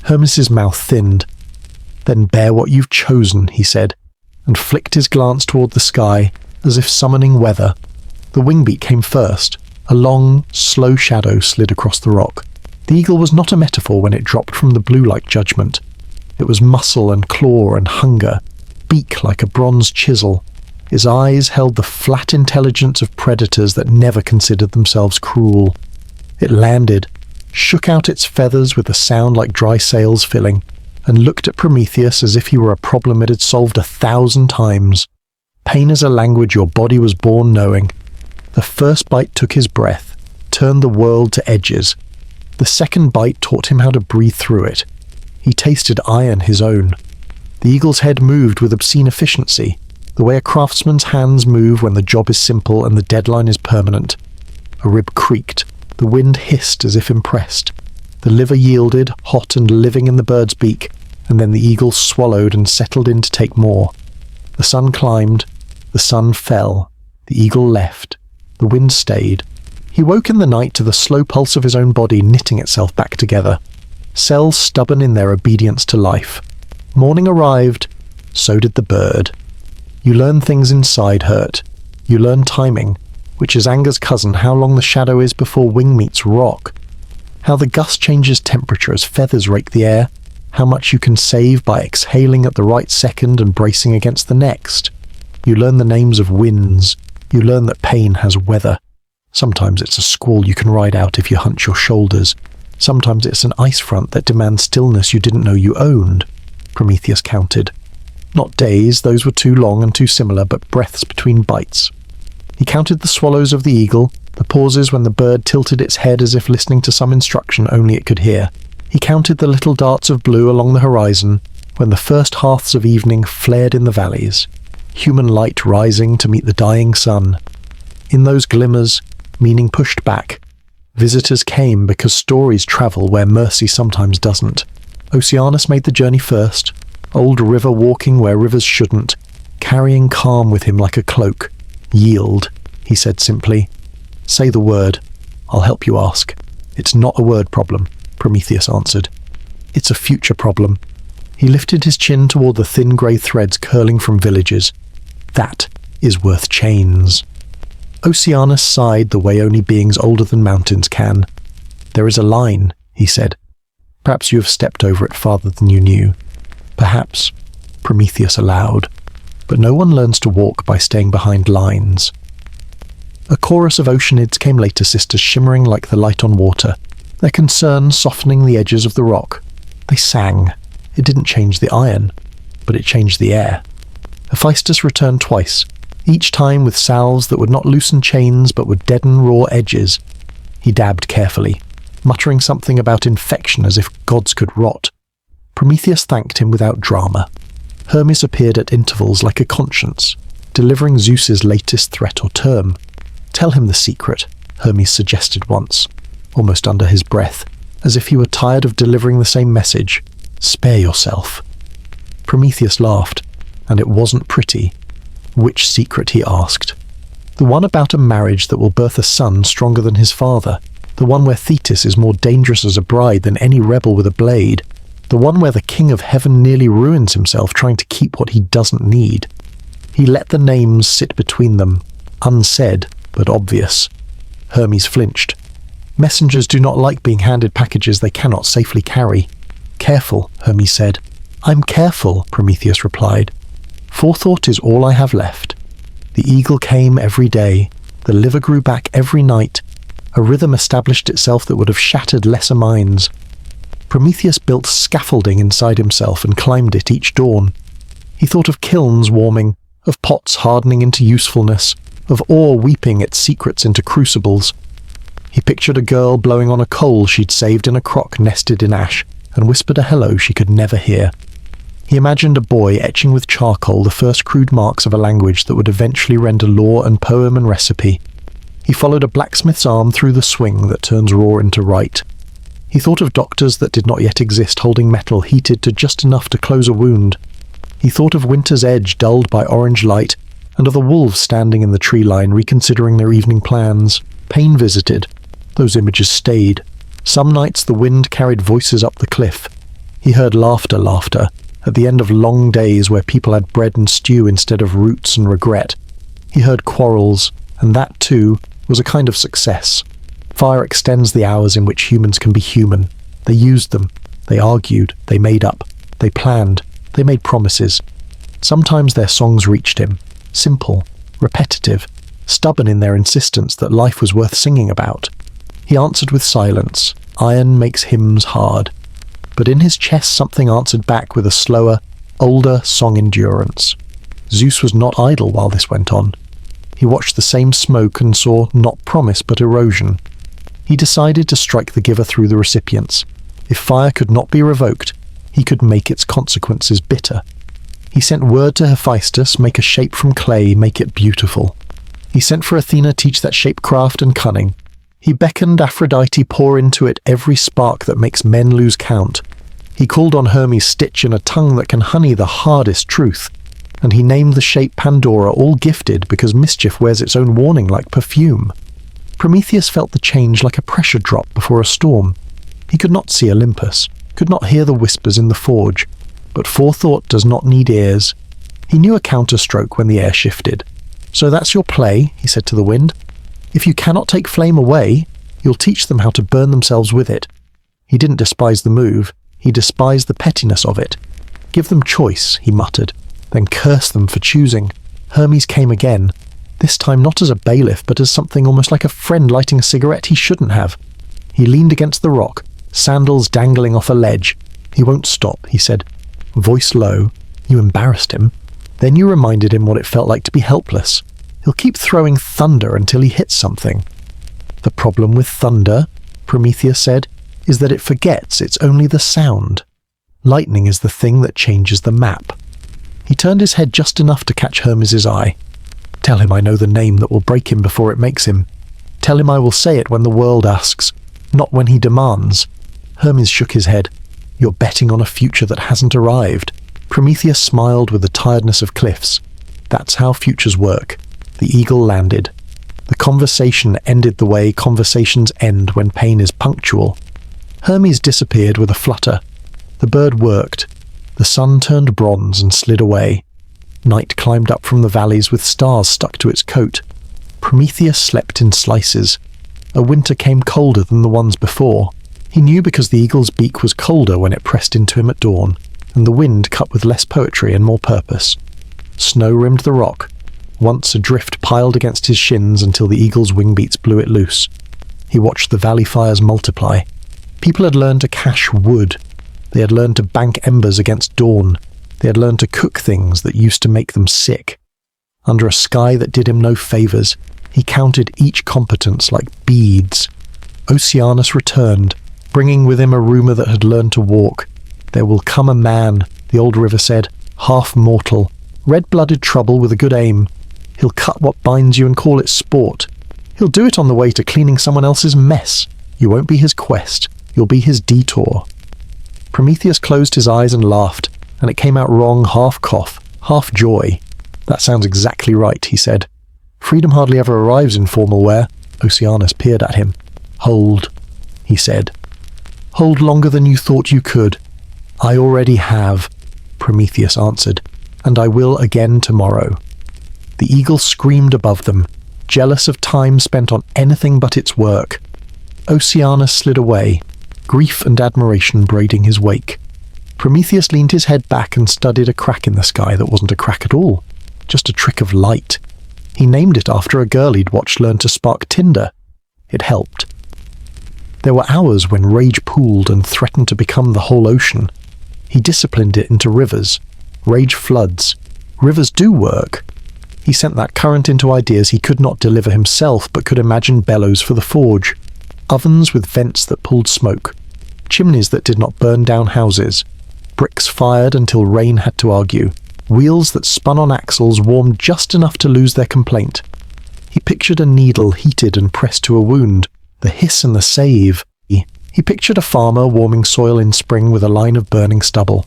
Hermes's mouth thinned. "Then bear what you've chosen," he said, and flicked his glance toward the sky, as if summoning weather. The wingbeat came first. A long, slow shadow slid across the rock. The eagle was not a metaphor when it dropped from the blue like judgment. It was muscle and claw and hunger, beak like a bronze chisel. His eyes held the flat intelligence of predators that never considered themselves cruel. It landed, shook out its feathers with a sound like dry sails filling, and looked at Prometheus as if he were a problem it had solved 1,000 times. Pain is a language your body was born knowing. The first bite took his breath, turned the world to edges. The second bite taught him how to breathe through it. He tasted iron his own. The eagle's head moved with obscene efficiency, the way a craftsman's hands move when the job is simple and the deadline is permanent. A rib creaked. The wind hissed as if impressed. The liver yielded, hot and living in the bird's beak, and then the eagle swallowed and settled in to take more. The sun climbed. The sun fell. The eagle left. The wind stayed. He woke in the night to the slow pulse of his own body knitting itself back together. Cells stubborn in their obedience to life. Morning arrived. So did the bird. You learn things inside hurt. You learn timing, which is anger's cousin, how long the shadow is before wing meets rock. How the gust changes temperature as feathers rake the air. How much you can save by exhaling at the right second and bracing against the next. You learn the names of winds. You learn that pain has weather. Sometimes it's a squall you can ride out if you hunch your shoulders. Sometimes it's an ice front that demands stillness you didn't know you owned. Prometheus counted. Not days, those were too long and too similar, but breaths between bites. He counted the swallows of the eagle, the pauses when the bird tilted its head as if listening to some instruction only it could hear. He counted the little darts of blue along the horizon, when the first hearths of evening flared in the valleys, human light rising to meet the dying sun. In those glimmers, meaning pushed back. Visitors came because stories travel where mercy sometimes doesn't. Oceanus made the journey first, old river walking where rivers shouldn't, carrying calm with him like a cloak. "Yield," he said simply. "Say the word. I'll help you ask." "It's not a word problem," Prometheus answered. "It's a future problem." He lifted his chin toward the thin grey threads curling from villages. "That is worth chains." Oceanus sighed the way only beings older than mountains can. "There is a line," he said. "Perhaps you have stepped over it farther than you knew." "Perhaps," Prometheus allowed. "But no one learns to walk by staying behind lines." A chorus of oceanids came later, sisters shimmering like the light on water. their concern softening the edges of the rock. They sang. It didn't change the iron, but it changed the air. Hephaestus returned twice, each time with salves that would not loosen chains but would deaden raw edges. He dabbed carefully, muttering something about infection as if gods could rot. Prometheus thanked him without drama. Hermes appeared at intervals like a conscience, delivering Zeus's latest threat or term. "Tell him the secret," Hermes suggested once, almost under his breath, as if he were tired of delivering the same message. "Spare yourself." Prometheus laughed, and it wasn't pretty. "Which secret?" he asked. "The one about a marriage that will birth a son stronger than his father. The one where Thetis is more dangerous as a bride than any rebel with a blade. The one where the king of heaven nearly ruins himself trying to keep what he doesn't need." He let the names sit between them, unsaid but obvious. Hermes flinched. Messengers do not like being handed packages they cannot safely carry. "Careful," Hermes said. "I'm careful," Prometheus replied. "Forethought is all I have left." The eagle came every day. The liver grew back every night. A rhythm established itself that would have shattered lesser minds. Prometheus built scaffolding inside himself and climbed it each dawn. He thought of kilns warming, of pots hardening into usefulness, of ore weeping its secrets into crucibles. He pictured a girl blowing on a coal she'd saved in a crock nested in ash, and whispered a hello she could never hear. He imagined a boy etching with charcoal the first crude marks of a language that would eventually render lore and poem and recipe. He followed a blacksmith's arm through the swing that turns raw into right. He thought of doctors that did not yet exist holding metal heated to just enough to close a wound. He thought of winter's edge dulled by orange light, and of the wolves standing in the tree line reconsidering their evening plans. Pain visited. Those images stayed. Some nights the wind carried voices up the cliff. He heard laughter, at the end of long days where people had bread and stew instead of roots and regret. He heard quarrels, and that, too, was a kind of success. Fire extends the hours in which humans can be human. They used them. They argued. They made up. They planned. They made promises. Sometimes their songs reached him. Simple, repetitive, stubborn in their insistence that life was worth singing about. He answered with silence. Iron makes hymns hard. But in his chest something answered back with a slower, older song endurance. Zeus was not idle while this went on. He watched the same smoke and saw not promise but erosion. He decided to strike the giver through the recipients. If fire could not be revoked, he could make its consequences bitter. He sent word to Hephaestus, make a shape from clay, make it beautiful. He sent for Athena, teach that shapecraft and cunning. He beckoned Aphrodite, pour into it every spark that makes men lose count. He called on Hermes, stitch in a tongue that can honey the hardest truth. And he named the shape Pandora, all gifted because mischief wears its own warning like perfume. Prometheus felt the change like a pressure drop before a storm. He could not see Olympus, could not hear the whispers in the forge, but forethought does not need ears. He knew a counterstroke when the air shifted. "So that's your play," he said to the wind. "If you cannot take flame away, you'll teach them how to burn themselves with it." He didn't despise the move, he despised the pettiness of it. "Give them choice," he muttered, then cursed them for choosing. Hermes came again, this time not as a bailiff, but as something almost like a friend lighting a cigarette he shouldn't have. He leaned against the rock, sandals dangling off a ledge. "He won't stop," he said, voice low. You embarrassed him. Then you reminded him what it felt like to be helpless. He'll keep throwing thunder until he hits something. "The problem with thunder," Prometheus said, "is that it forgets it's only the sound. Lightning is the thing that changes the map." He turned his head just enough to catch Hermes's eye. "Tell him I know the name that will break him before it makes him. Tell him I will say it when the world asks, not when he demands." Hermes shook his head. "You're betting on a future that hasn't arrived." Prometheus smiled with the tiredness of cliffs. That's how futures work. The eagle landed. The conversation ended the way conversations end when pain is punctual. Hermes disappeared with a flutter. The bird worked. The sun turned bronze and slid away. Night climbed up from the valleys with stars stuck to its coat. Prometheus slept in slices. A winter came colder than the ones before. He knew because the eagle's beak was colder when it pressed into him at dawn, and the wind cut with less poetry and more purpose. Snow rimmed the rock. Once a drift piled against his shins until the eagle's wing beats blew it loose. He watched the valley fires multiply. People had learned to cache wood. They had learned to bank embers against dawn. They had learned to cook things that used to make them sick. Under a sky that did him no favours, he counted each competence like beads. Oceanus returned, bringing with him a rumour that had learned to walk. There will come a man, the old river said, half mortal, red-blooded trouble with a good aim. He'll cut what binds you and call it sport. He'll do it on the way to cleaning someone else's mess. You won't be his quest, you'll be his detour. Prometheus closed his eyes and laughed, and it came out wrong, half cough, half joy. That sounds exactly right, he said. Freedom hardly ever arrives in formal wear. Oceanus peered at him. Hold, he said. Hold longer than you thought you could. I already have, Prometheus answered, and I will again tomorrow. The eagle screamed above them, jealous of time spent on anything but its work. Oceanus slid away, grief and admiration braiding his wake. Prometheus leaned his head back and studied a crack in the sky that wasn't a crack at all, just a trick of light. He named it after a girl he'd watched learn to spark tinder. It helped. There were hours when rage pooled and threatened to become the whole ocean. He disciplined it into rivers. Rage floods. Rivers do work. He sent that current into ideas he could not deliver himself, but could imagine bellows for the forge. Ovens with vents that pulled smoke. Chimneys that did not burn down houses. Bricks fired until rain had to argue. Wheels that spun on axles warmed just enough to lose their complaint. He pictured a needle heated and pressed to a wound. The hiss and the save. He pictured a farmer warming soil in spring with a line of burning stubble,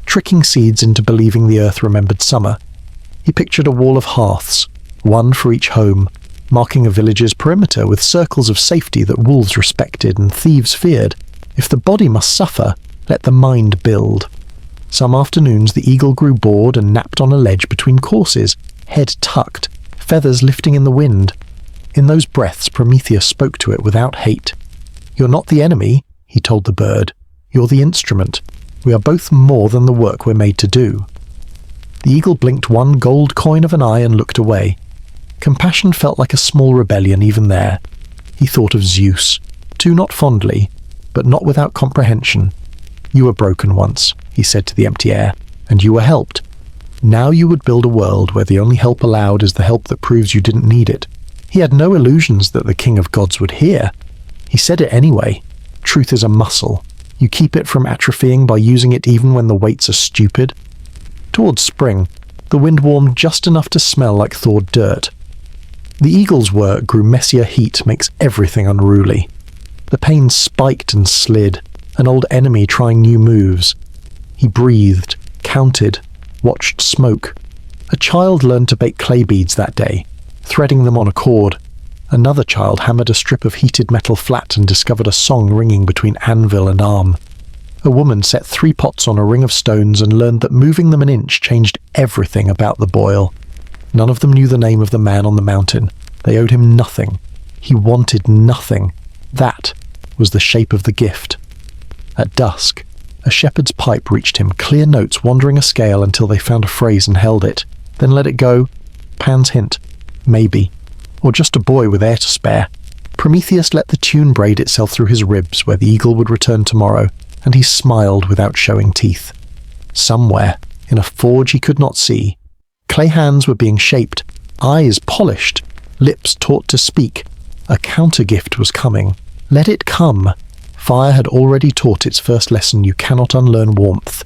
tricking seeds into believing the earth remembered summer. He pictured a wall of hearths, one for each home, marking a village's perimeter with circles of safety that wolves respected and thieves feared. If the body must suffer, let the mind build. Some afternoons the eagle grew bored and napped on a ledge between courses, head tucked, feathers lifting in the wind. In those breaths Prometheus spoke to it without hate. You're not the enemy, he told the bird. You're the instrument. We are both more than the work we're made to do. The eagle blinked one gold coin of an eye and looked away. Compassion felt like a small rebellion even there. He thought of Zeus, too not fondly, but not without comprehension. You were broken once, he said to the empty air, and you were helped. Now you would build a world where the only help allowed is the help that proves you didn't need it. He had no illusions that the king of gods would hear. He said it anyway. Truth is a muscle. You keep it from atrophying by using it even when the weights are stupid. Towards spring, the wind warmed just enough to smell like thawed dirt. The eagle's work grew messier. Heat makes everything unruly. The pain spiked and slid, an old enemy trying new moves. He breathed, counted, watched smoke. A child learned to bake clay beads that day, threading them on a cord. Another child hammered a strip of heated metal flat and discovered a song ringing between anvil and arm. A woman set 3 pots on a ring of stones and learned that moving them an inch changed everything about the boil. None of them knew the name of the man on the mountain. They owed him nothing. He wanted nothing. That was the shape of the gift. At dusk, a shepherd's pipe reached him, clear notes wandering a scale until they found a phrase and held it, then let it go. Pan's hint. Maybe. Or just a boy with air to spare. Prometheus let the tune braid itself through his ribs where the eagle would return tomorrow, and he smiled without showing teeth. Somewhere, in a forge he could not see, clay hands were being shaped, eyes polished, lips taught to speak. A counter-gift was coming. Let it come. Fire had already taught its first lesson: you cannot unlearn warmth.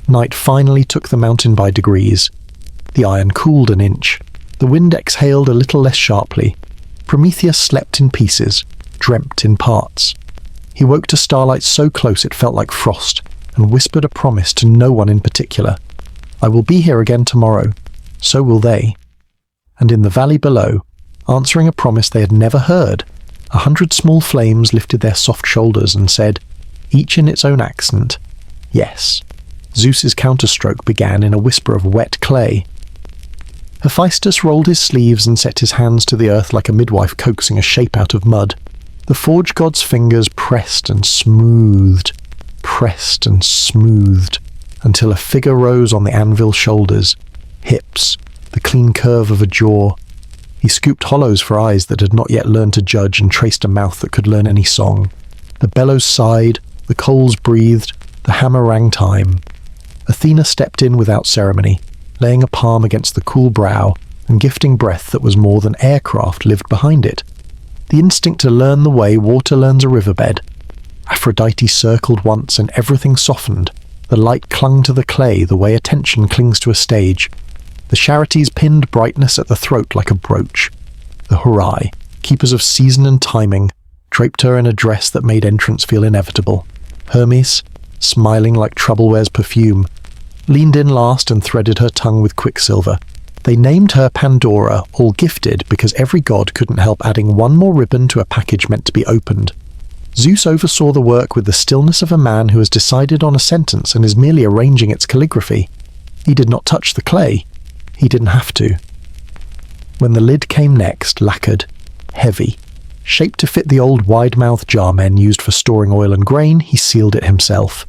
Night finally took the mountain by degrees. The iron cooled an inch. The wind exhaled a little less sharply. Prometheus slept in pieces, dreamt in parts. He woke to starlight so close it felt like frost, and whispered a promise to no one in particular. I will be here again tomorrow. So will they. And in the valley below, answering a promise they had never heard, 100 small flames lifted their soft shoulders and said, each in its own accent, yes. Zeus's counterstroke began in a whisper of wet clay. Hephaestus rolled his sleeves and set his hands to the earth like a midwife coaxing a shape out of mud. The forge god's fingers pressed and smoothed, until a figure rose on the anvil shoulders, hips, the clean curve of a jaw. He scooped hollows for eyes that had not yet learned to judge and traced a mouth that could learn any song. The bellows sighed, the coals breathed, the hammer rang time. Athena stepped in without ceremony, laying a palm against the cool brow and gifting breath that was more than aircraft lived behind it. The instinct to learn the way water learns a riverbed. Aphrodite circled once and everything softened. The light clung to the clay the way attention clings to a stage. The charities pinned brightness at the throat like a brooch. The Horai, keepers of season and timing, draped her in a dress that made entrance feel inevitable. Hermes, smiling like trouble wears perfume, leaned in last and threaded her tongue with quicksilver. They named her Pandora, all gifted because every god couldn't help adding one more ribbon to a package meant to be opened. Zeus oversaw the work with the stillness of a man who has decided on a sentence and is merely arranging its calligraphy. He did not touch the clay. He didn't have to. When the lid came next, lacquered, heavy, shaped to fit the old wide-mouthed jar men used for storing oil and grain, he sealed it himself.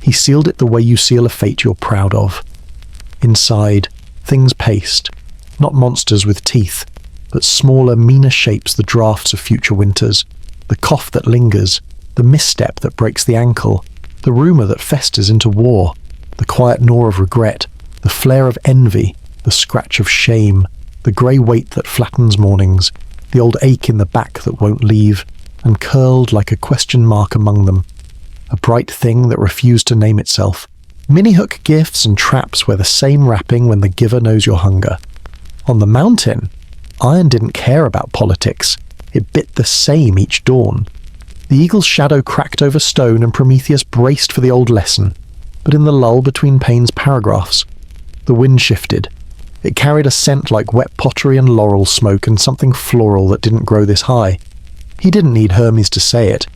He sealed it the way you seal a fate you're proud of. Inside, things paced, not monsters with teeth, but smaller, meaner shapes, the drafts of future winters, the cough that lingers, the misstep that breaks the ankle, the rumour that festers into war, the quiet gnaw of regret, the flare of envy, the scratch of shame, the grey weight that flattens mornings, the old ache in the back that won't leave, and curled like a question mark among them. A bright thing that refused to name itself. Mini-hook gifts and traps wear the same wrapping when the giver knows your hunger. On the mountain, iron didn't care about politics. It bit the same each dawn. The eagle's shadow cracked over stone and Prometheus braced for the old lesson. But in the lull between Payne's paragraphs, the wind shifted. It carried a scent like wet pottery and laurel smoke and something floral that didn't grow this high. He didn't need Hermes to say it.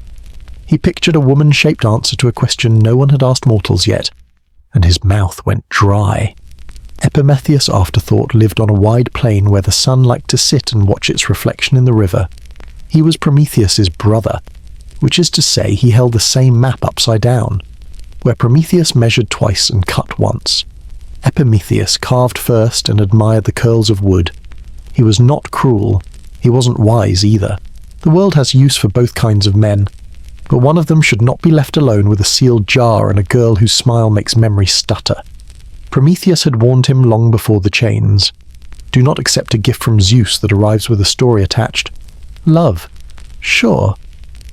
He pictured a woman-shaped answer to a question no one had asked mortals yet, and his mouth went dry. Epimetheus' afterthought lived on a wide plain where the sun liked to sit and watch its reflection in the river. He was Prometheus's brother, which is to say he held the same map upside down, where Prometheus measured twice and cut once. Epimetheus carved first and admired the curls of wood. He was not cruel. He wasn't wise either. The world has use for both kinds of men, but one of them should not be left alone with a sealed jar and a girl whose smile makes memory stutter. Prometheus had warned him long before the chains. Do not accept a gift from Zeus that arrives with a story attached. Love, sure.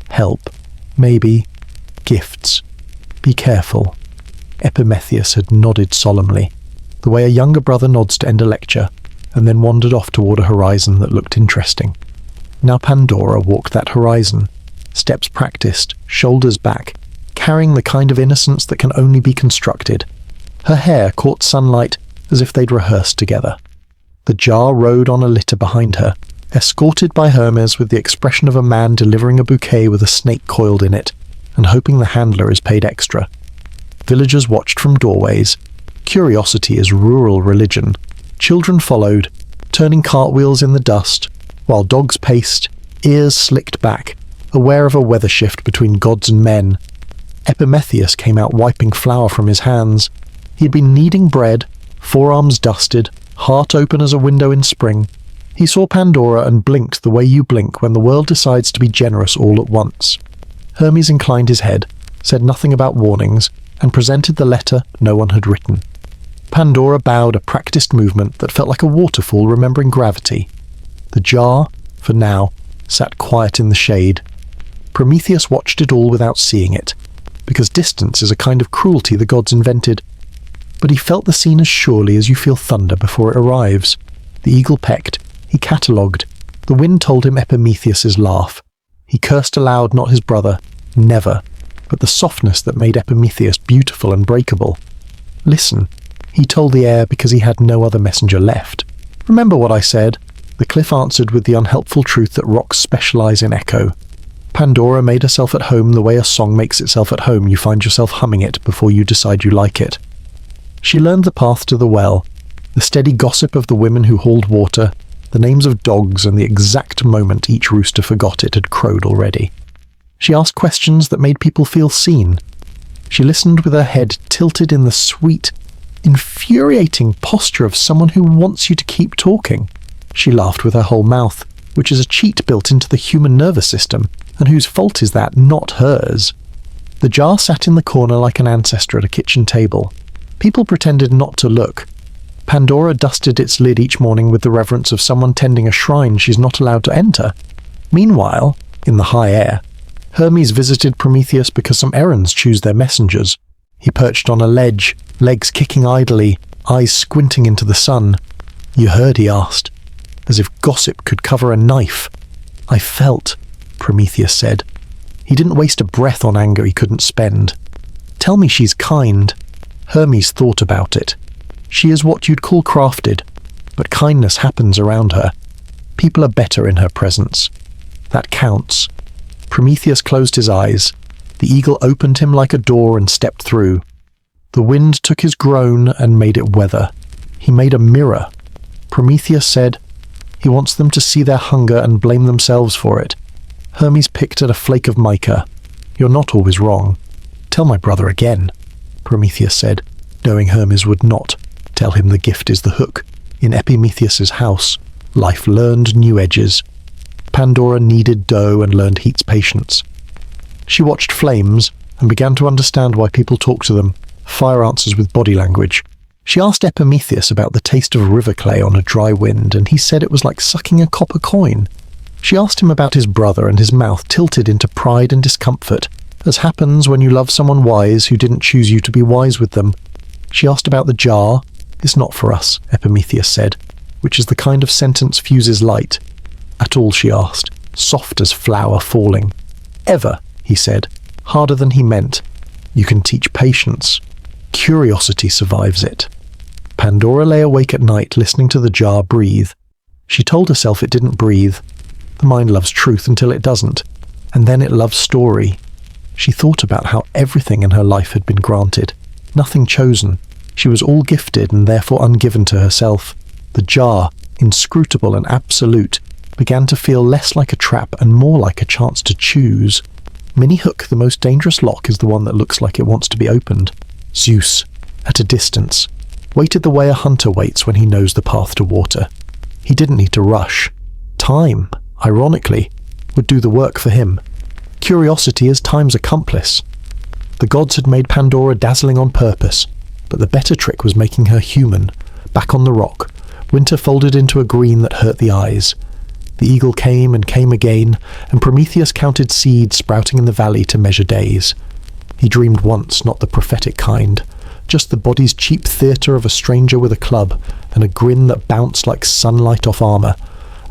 Help, maybe. Gifts, be careful. Epimetheus had nodded solemnly, the way a younger brother nods to end a lecture, and then wandered off toward a horizon that looked interesting. Now Pandora walked that horizon, steps practiced, shoulders back, carrying the kind of innocence that can only be constructed. Her hair caught sunlight as if they'd rehearsed together. The jar rode on a litter behind her, escorted by Hermes with the expression of a man delivering a bouquet with a snake coiled in it, and hoping the handler is paid extra. Villagers watched from doorways. Curiosity is rural religion. Children followed, turning cartwheels in the dust, while dogs paced, ears slicked back, aware of a weather shift between gods and men. Epimetheus came out wiping flour from his hands. He had been kneading bread, forearms dusted, heart open as a window in spring. He saw Pandora and blinked the way you blink when the world decides to be generous all at once. Hermes inclined his head, said nothing about warnings, and presented the letter no one had written. Pandora bowed a practiced movement that felt like a waterfall remembering gravity. The jar, for now, sat quiet in the shade. Prometheus watched it all without seeing it, because distance is a kind of cruelty the gods invented. But he felt the scene as surely as you feel thunder before it arrives. The eagle pecked. He catalogued. The wind told him Epimetheus's laugh. He cursed aloud not his brother, never, but the softness that made Epimetheus beautiful and breakable. Listen, he told the air because he had no other messenger left. Remember what I said? The cliff answered with the unhelpful truth that rocks specialize in echo. Pandora made herself at home the way a song makes itself at home. You find yourself humming it before you decide you like it. She learned the path to the well, the steady gossip of the women who hauled water, the names of dogs, and the exact moment each rooster forgot it had crowed already. She asked questions that made people feel seen. She listened with her head tilted in the sweet, infuriating posture of someone who wants you to keep talking. She laughed with her whole mouth, which is a cheat built into the human nervous system. And whose fault is that? Not hers. The jar sat in the corner like an ancestor at a kitchen table. People pretended not to look. Pandora dusted its lid each morning with the reverence of someone tending a shrine she's not allowed to enter. Meanwhile, in the high air, Hermes visited Prometheus because some errands choose their messengers. He perched on a ledge, legs kicking idly, eyes squinting into the sun. "You heard?" he asked, as if gossip could cover a knife. "I felt," Prometheus said. He didn't waste a breath on anger he couldn't spend. "Tell me she's kind." Hermes thought about it. She is what you'd call crafted, but kindness happens around her. People are better in her presence. That counts. Prometheus closed his eyes. The eagle opened him like a door and stepped through. The wind took his groan and made it weather. He made a mirror. Prometheus said, "He wants them to see their hunger and blame themselves for it." Hermes picked at a flake of mica. "You're not always wrong." "Tell my brother again," Prometheus said, knowing Hermes would not. Tell him the gift is the hook. In Epimetheus's house, life learned new edges. Pandora kneaded dough and learned heat's patience. She watched flames and began to understand why people talk to them. Fire answers with body language. She asked Epimetheus about the taste of river clay on a dry wind, and he said it was like sucking a copper coin. She asked him about his brother, and his mouth tilted into pride and discomfort, as happens when you love someone wise who didn't choose you to be wise with them. She asked about the jar. "It's not for us," Epimetheus said, which is the kind of sentence fuses light. "At all?" she asked, soft as flour falling. "Ever," he said, harder than he meant. "You can teach patience. Curiosity survives it." Pandora lay awake at night listening to the jar breathe. She told herself it didn't breathe. The mind loves truth until it doesn't, and then it loves story. She thought about how everything in her life had been granted, nothing chosen. She was all gifted and therefore ungiven to herself. The jar, inscrutable and absolute, began to feel less like a trap and more like a chance to choose. Minnie Hook, the most dangerous lock, is the one that looks like it wants to be opened. Zeus, at a distance, waited the way a hunter waits when he knows the path to water. He didn't need to rush. Time, ironically, would do the work for him. Curiosity is time's accomplice. The gods had made Pandora dazzling on purpose, but the better trick was making her human. Back on the rock, winter folded into a green that hurt the eyes. The eagle came and came again, and Prometheus counted seeds sprouting in the valley to measure days. He dreamed once, not the prophetic kind, just the body's cheap theatre of a stranger with a club, and a grin that bounced like sunlight off armour.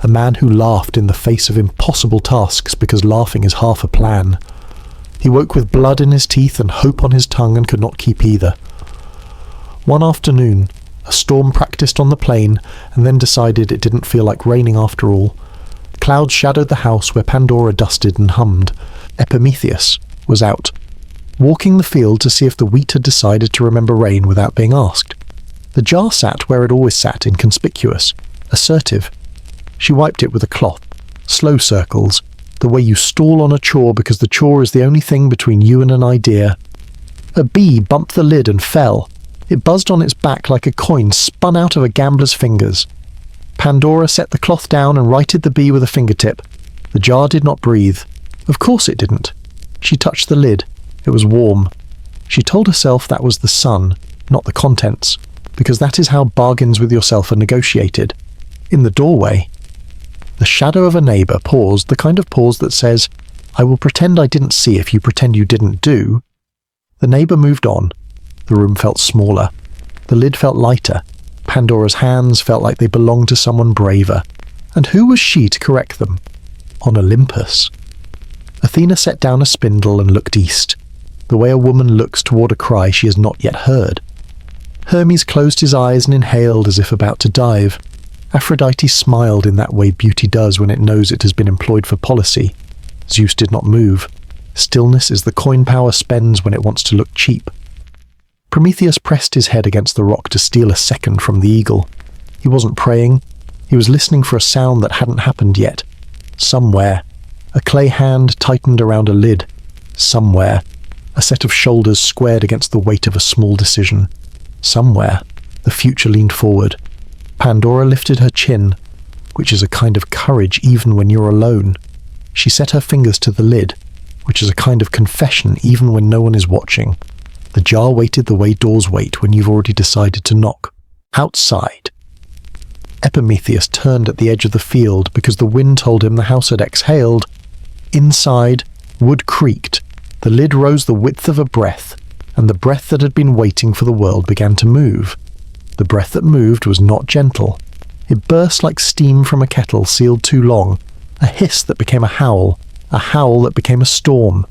A man who laughed in the face of impossible tasks because laughing is half a plan. He woke with blood in his teeth and hope on his tongue and could not keep either. One afternoon, a storm practiced on the plain and then decided it didn't feel like raining after all. Clouds shadowed the house where Pandora dusted and hummed. Epimetheus was out, walking the field to see if the wheat had decided to remember rain without being asked. The jar sat where it always sat, inconspicuous, assertive. She wiped it with a cloth, slow circles, the way you stall on a chore because the chore is the only thing between you and an idea. A bee bumped the lid and fell. It buzzed on its back like a coin spun out of a gambler's fingers. Pandora set the cloth down and righted the bee with a fingertip. The jar did not breathe. Of course it didn't. She touched the lid. It was warm. She told herself that was the sun, not the contents, because that is how bargains with yourself are negotiated. In the doorway, the shadow of a neighbour paused, the kind of pause that says, "I will pretend I didn't see if you pretend you didn't do." The neighbour moved on. The room felt smaller. The lid felt lighter. Pandora's hands felt like they belonged to someone braver. And who was she to correct them? On Olympus. Athena set down a spindle and looked east, the way a woman looks toward a cry she has not yet heard. Hermes closed his eyes and inhaled as if about to dive. Aphrodite smiled in that way beauty does when it knows it has been employed for policy. Zeus did not move. Stillness is the coin power spends when it wants to look cheap. Prometheus pressed his head against the rock to steal a second from the eagle. He wasn't praying. He was listening for a sound that hadn't happened yet. Somewhere, a clay hand tightened around a lid. Somewhere, a set of shoulders squared against the weight of a small decision. Somewhere, the future leaned forward. Pandora lifted her chin, which is a kind of courage even when you're alone. She set her fingers to the lid, which is a kind of confession even when no one is watching. The jar waited the way doors wait when you've already decided to knock. Outside. Epimetheus turned at the edge of the field because the wind told him the house had exhaled. Inside, wood creaked. The lid rose the width of a breath, and the breath that had been waiting for the world began to move. The breath that moved was not gentle. It burst like steam from a kettle sealed too long, a hiss that became a howl that became a storm.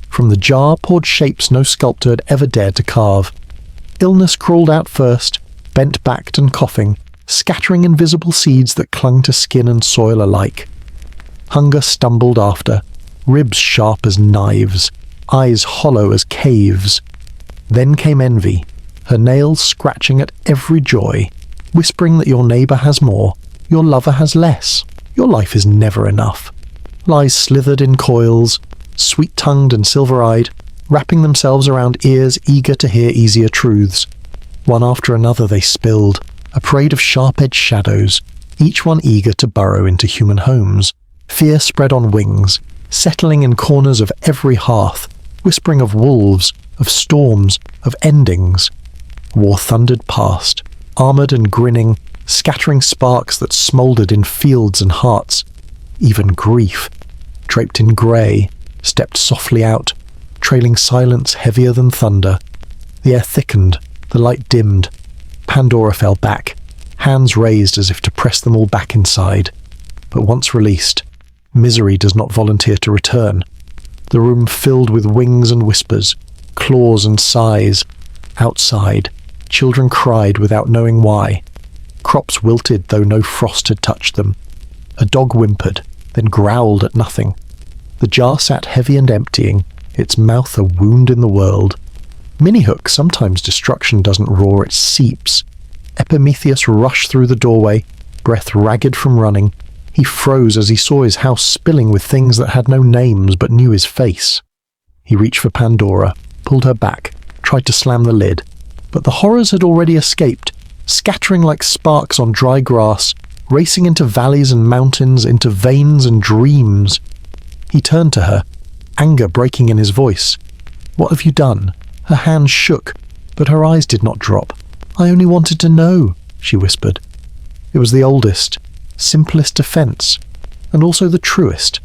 From the jar poured shapes no sculptor had ever dared to carve. Illness crawled out first, bent-backed and coughing, scattering invisible seeds that clung to skin and soil alike. Hunger stumbled after, ribs sharp as knives, eyes hollow as caves. Then came envy, her nails scratching at every joy, whispering that your neighbour has more, your lover has less, your life is never enough. Lies slithered in coils, sweet-tongued and silver-eyed, wrapping themselves around ears eager to hear easier truths. One after another they spilled, a parade of sharp-edged shadows, each one eager to burrow into human homes. Fear spread on wings, settling in corners of every hearth, whispering of wolves, of storms, of endings. War thundered past, armoured and grinning, scattering sparks that smouldered in fields and hearts. Even grief, draped in grey, stepped softly out, trailing silence heavier than thunder. The air thickened, the light dimmed. Pandora fell back, hands raised as if to press them all back inside. But once released, misery does not volunteer to return. The room filled with wings and whispers, claws and sighs. Outside, children cried without knowing why. Crops wilted though no frost had touched them. A dog whimpered, then growled at nothing. The jar sat heavy and emptying, its mouth a wound in the world. Mini-hook, sometimes destruction doesn't roar, it seeps. Epimetheus rushed through the doorway, breath ragged from running. He froze as he saw his house spilling with things that had no names but knew his face. He reached for Pandora, pulled her back, tried to slam the lid. But the horrors had already escaped, scattering like sparks on dry grass, racing into valleys and mountains, into veins and dreams. He turned to her, anger breaking in his voice. "What have you done?" Her hands shook, but her eyes did not drop. "I only wanted to know," she whispered. It was the oldest, simplest defense, and also the truest.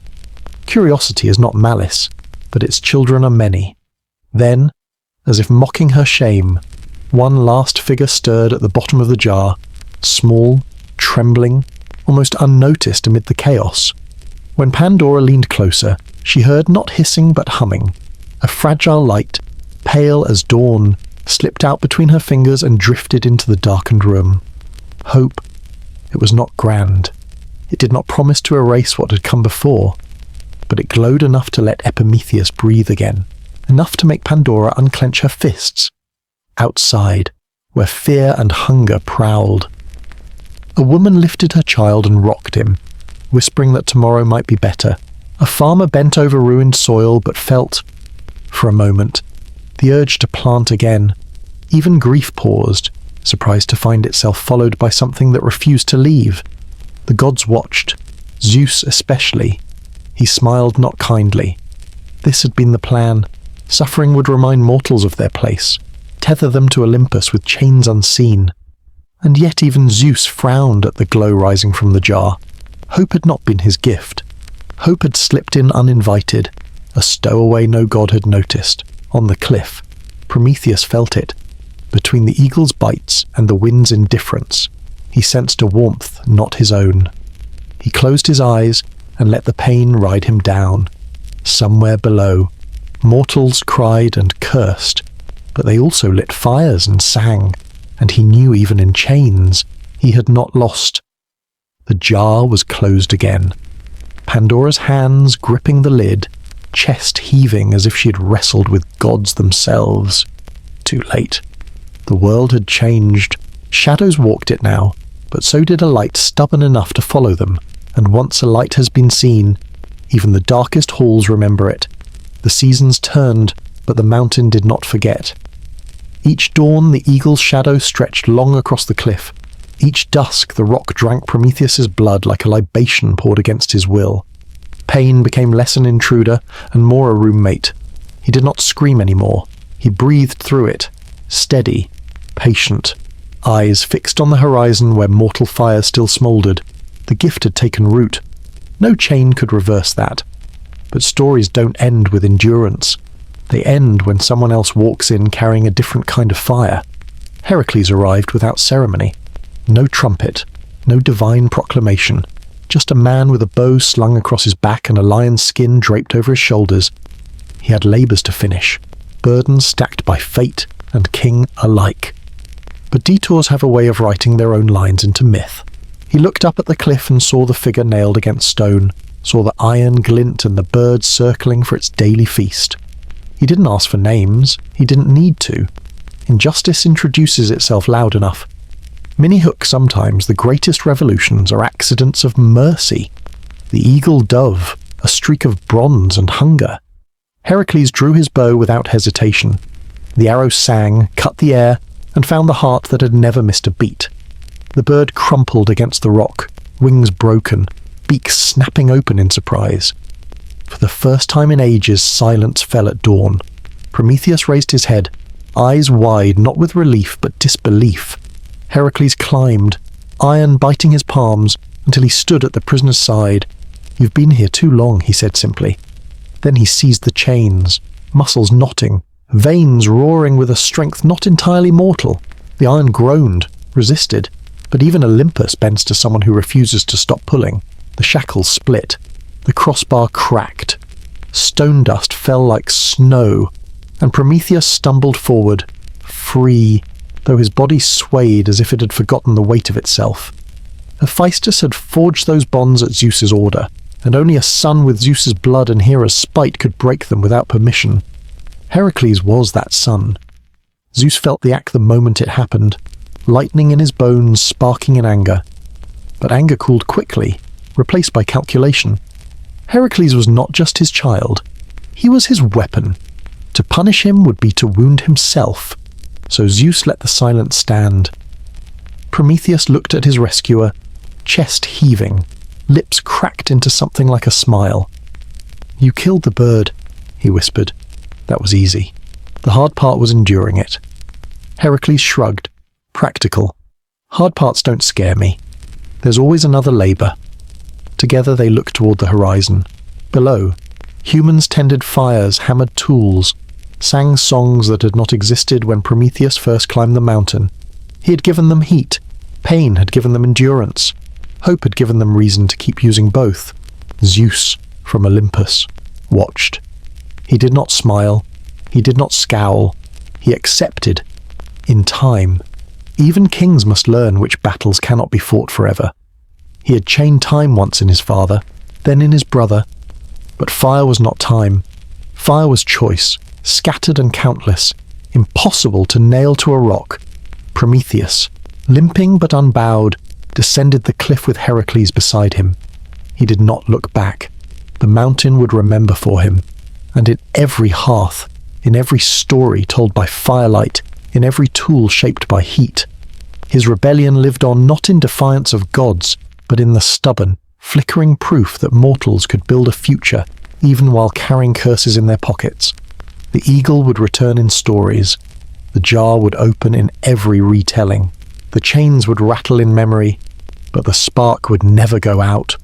Curiosity is not malice, but its children are many. Then, as if mocking her shame, one last figure stirred at the bottom of the jar, small, trembling, almost unnoticed amid the chaos. When Pandora leaned closer, she heard not hissing but humming. A fragile light, pale as dawn, slipped out between her fingers and drifted into the darkened room. Hope. It was not grand. It did not promise to erase what had come before, but it glowed enough to let Epimetheus breathe again, enough to make Pandora unclench her fists. Outside, where fear and hunger prowled. A woman lifted her child and rocked him, whispering that tomorrow might be better. A farmer bent over ruined soil but felt, for a moment, the urge to plant again. Even grief paused, surprised to find itself followed by something that refused to leave. The gods watched, Zeus especially. He smiled not kindly. This had been the plan. Suffering would remind mortals of their place, tether them to Olympus with chains unseen. And yet even Zeus frowned at the glow rising from the jar. Hope had not been his gift. Hope had slipped in uninvited, a stowaway no god had noticed. On the cliff, Prometheus felt it. Between the eagle's bites and the wind's indifference, he sensed a warmth not his own. He closed his eyes and let the pain ride him down. Somewhere below, mortals cried and cursed, but they also lit fires and sang, and he knew even in chains he had not lost. The jar was closed again. Pandora's hands gripping the lid, chest heaving as if she had wrestled with gods themselves. Too late. The world had changed. Shadows walked it now, but so did a light stubborn enough to follow them, and once a light has been seen, even the darkest halls remember it. The seasons turned, but the mountain did not forget. Each dawn the eagle's shadow stretched long across the cliff. Each dusk the rock drank Prometheus's blood like a libation poured against his will. Pain became less an intruder and more a roommate. He did not scream anymore. He breathed through it, steady, patient, eyes fixed on the horizon where mortal fire still smouldered. The gift had taken root. No chain could reverse that. But stories don't end with endurance. They end when someone else walks in carrying a different kind of fire. Heracles arrived without ceremony. No trumpet, no divine proclamation. Just a man with a bow slung across his back and a lion's skin draped over his shoulders. He had labours to finish, burdens stacked by fate and king alike. But detours have a way of writing their own lines into myth. He looked up at the cliff and saw the figure nailed against stone, saw the iron glint and the bird circling for its daily feast. He didn't ask for names. He didn't need to. Injustice introduces itself loud enough. Mini-hook sometimes the greatest revolutions are accidents of mercy. The eagle dove, a streak of bronze and hunger. Heracles drew his bow without hesitation. The arrow sang, cut the air, and found the heart that had never missed a beat. The bird crumpled against the rock, wings broken, beak snapping open in surprise. For the first time in ages, silence fell at dawn. Prometheus raised his head, eyes wide, not with relief but disbelief. Heracles climbed, iron biting his palms, until he stood at the prisoner's side. "You've been here too long," he said simply. Then he seized the chains, muscles knotting, veins roaring with a strength not entirely mortal. The iron groaned, resisted, but even Olympus bends to someone who refuses to stop pulling. The shackles split. The crossbar cracked. Stone dust fell like snow, and Prometheus stumbled forward, free, though his body swayed as if it had forgotten the weight of itself. Hephaestus had forged those bonds at Zeus's order, and only a son with Zeus's blood and Hera's spite could break them without permission. Heracles was that son. Zeus felt the act the moment it happened, lightning in his bones, sparking in anger. But anger cooled quickly, replaced by calculation. Heracles was not just his child. He was his weapon. To punish him would be to wound himself. So Zeus let the silence stand. Prometheus looked at his rescuer, chest heaving, lips cracked into something like a smile. "You killed the bird," he whispered. That was easy. The hard part was enduring it. Heracles shrugged. Practical. Hard parts don't scare me. There's always another labour. Together they looked toward the horizon. Below, humans tended fires, hammered tools, sang songs that had not existed when Prometheus first climbed the mountain. He had given them heat. Pain had given them endurance. Hope had given them reason to keep using both. Zeus, from Olympus, watched. He did not smile. He did not scowl. He accepted. In time. Even kings must learn which battles cannot be fought forever. He had chained time once in his father, then in his brother. But fire was not time. Fire was choice, scattered and countless, impossible to nail to a rock. Prometheus, limping but unbowed, descended the cliff with Heracles beside him. He did not look back. The mountain would remember for him. And in every hearth, in every story told by firelight, in every tool shaped by heat, his rebellion lived on not in defiance of gods, but in the stubborn, flickering proof that mortals could build a future even while carrying curses in their pockets. The eagle would return in stories. The jar would open in every retelling. The chains would rattle in memory, but the spark would never go out.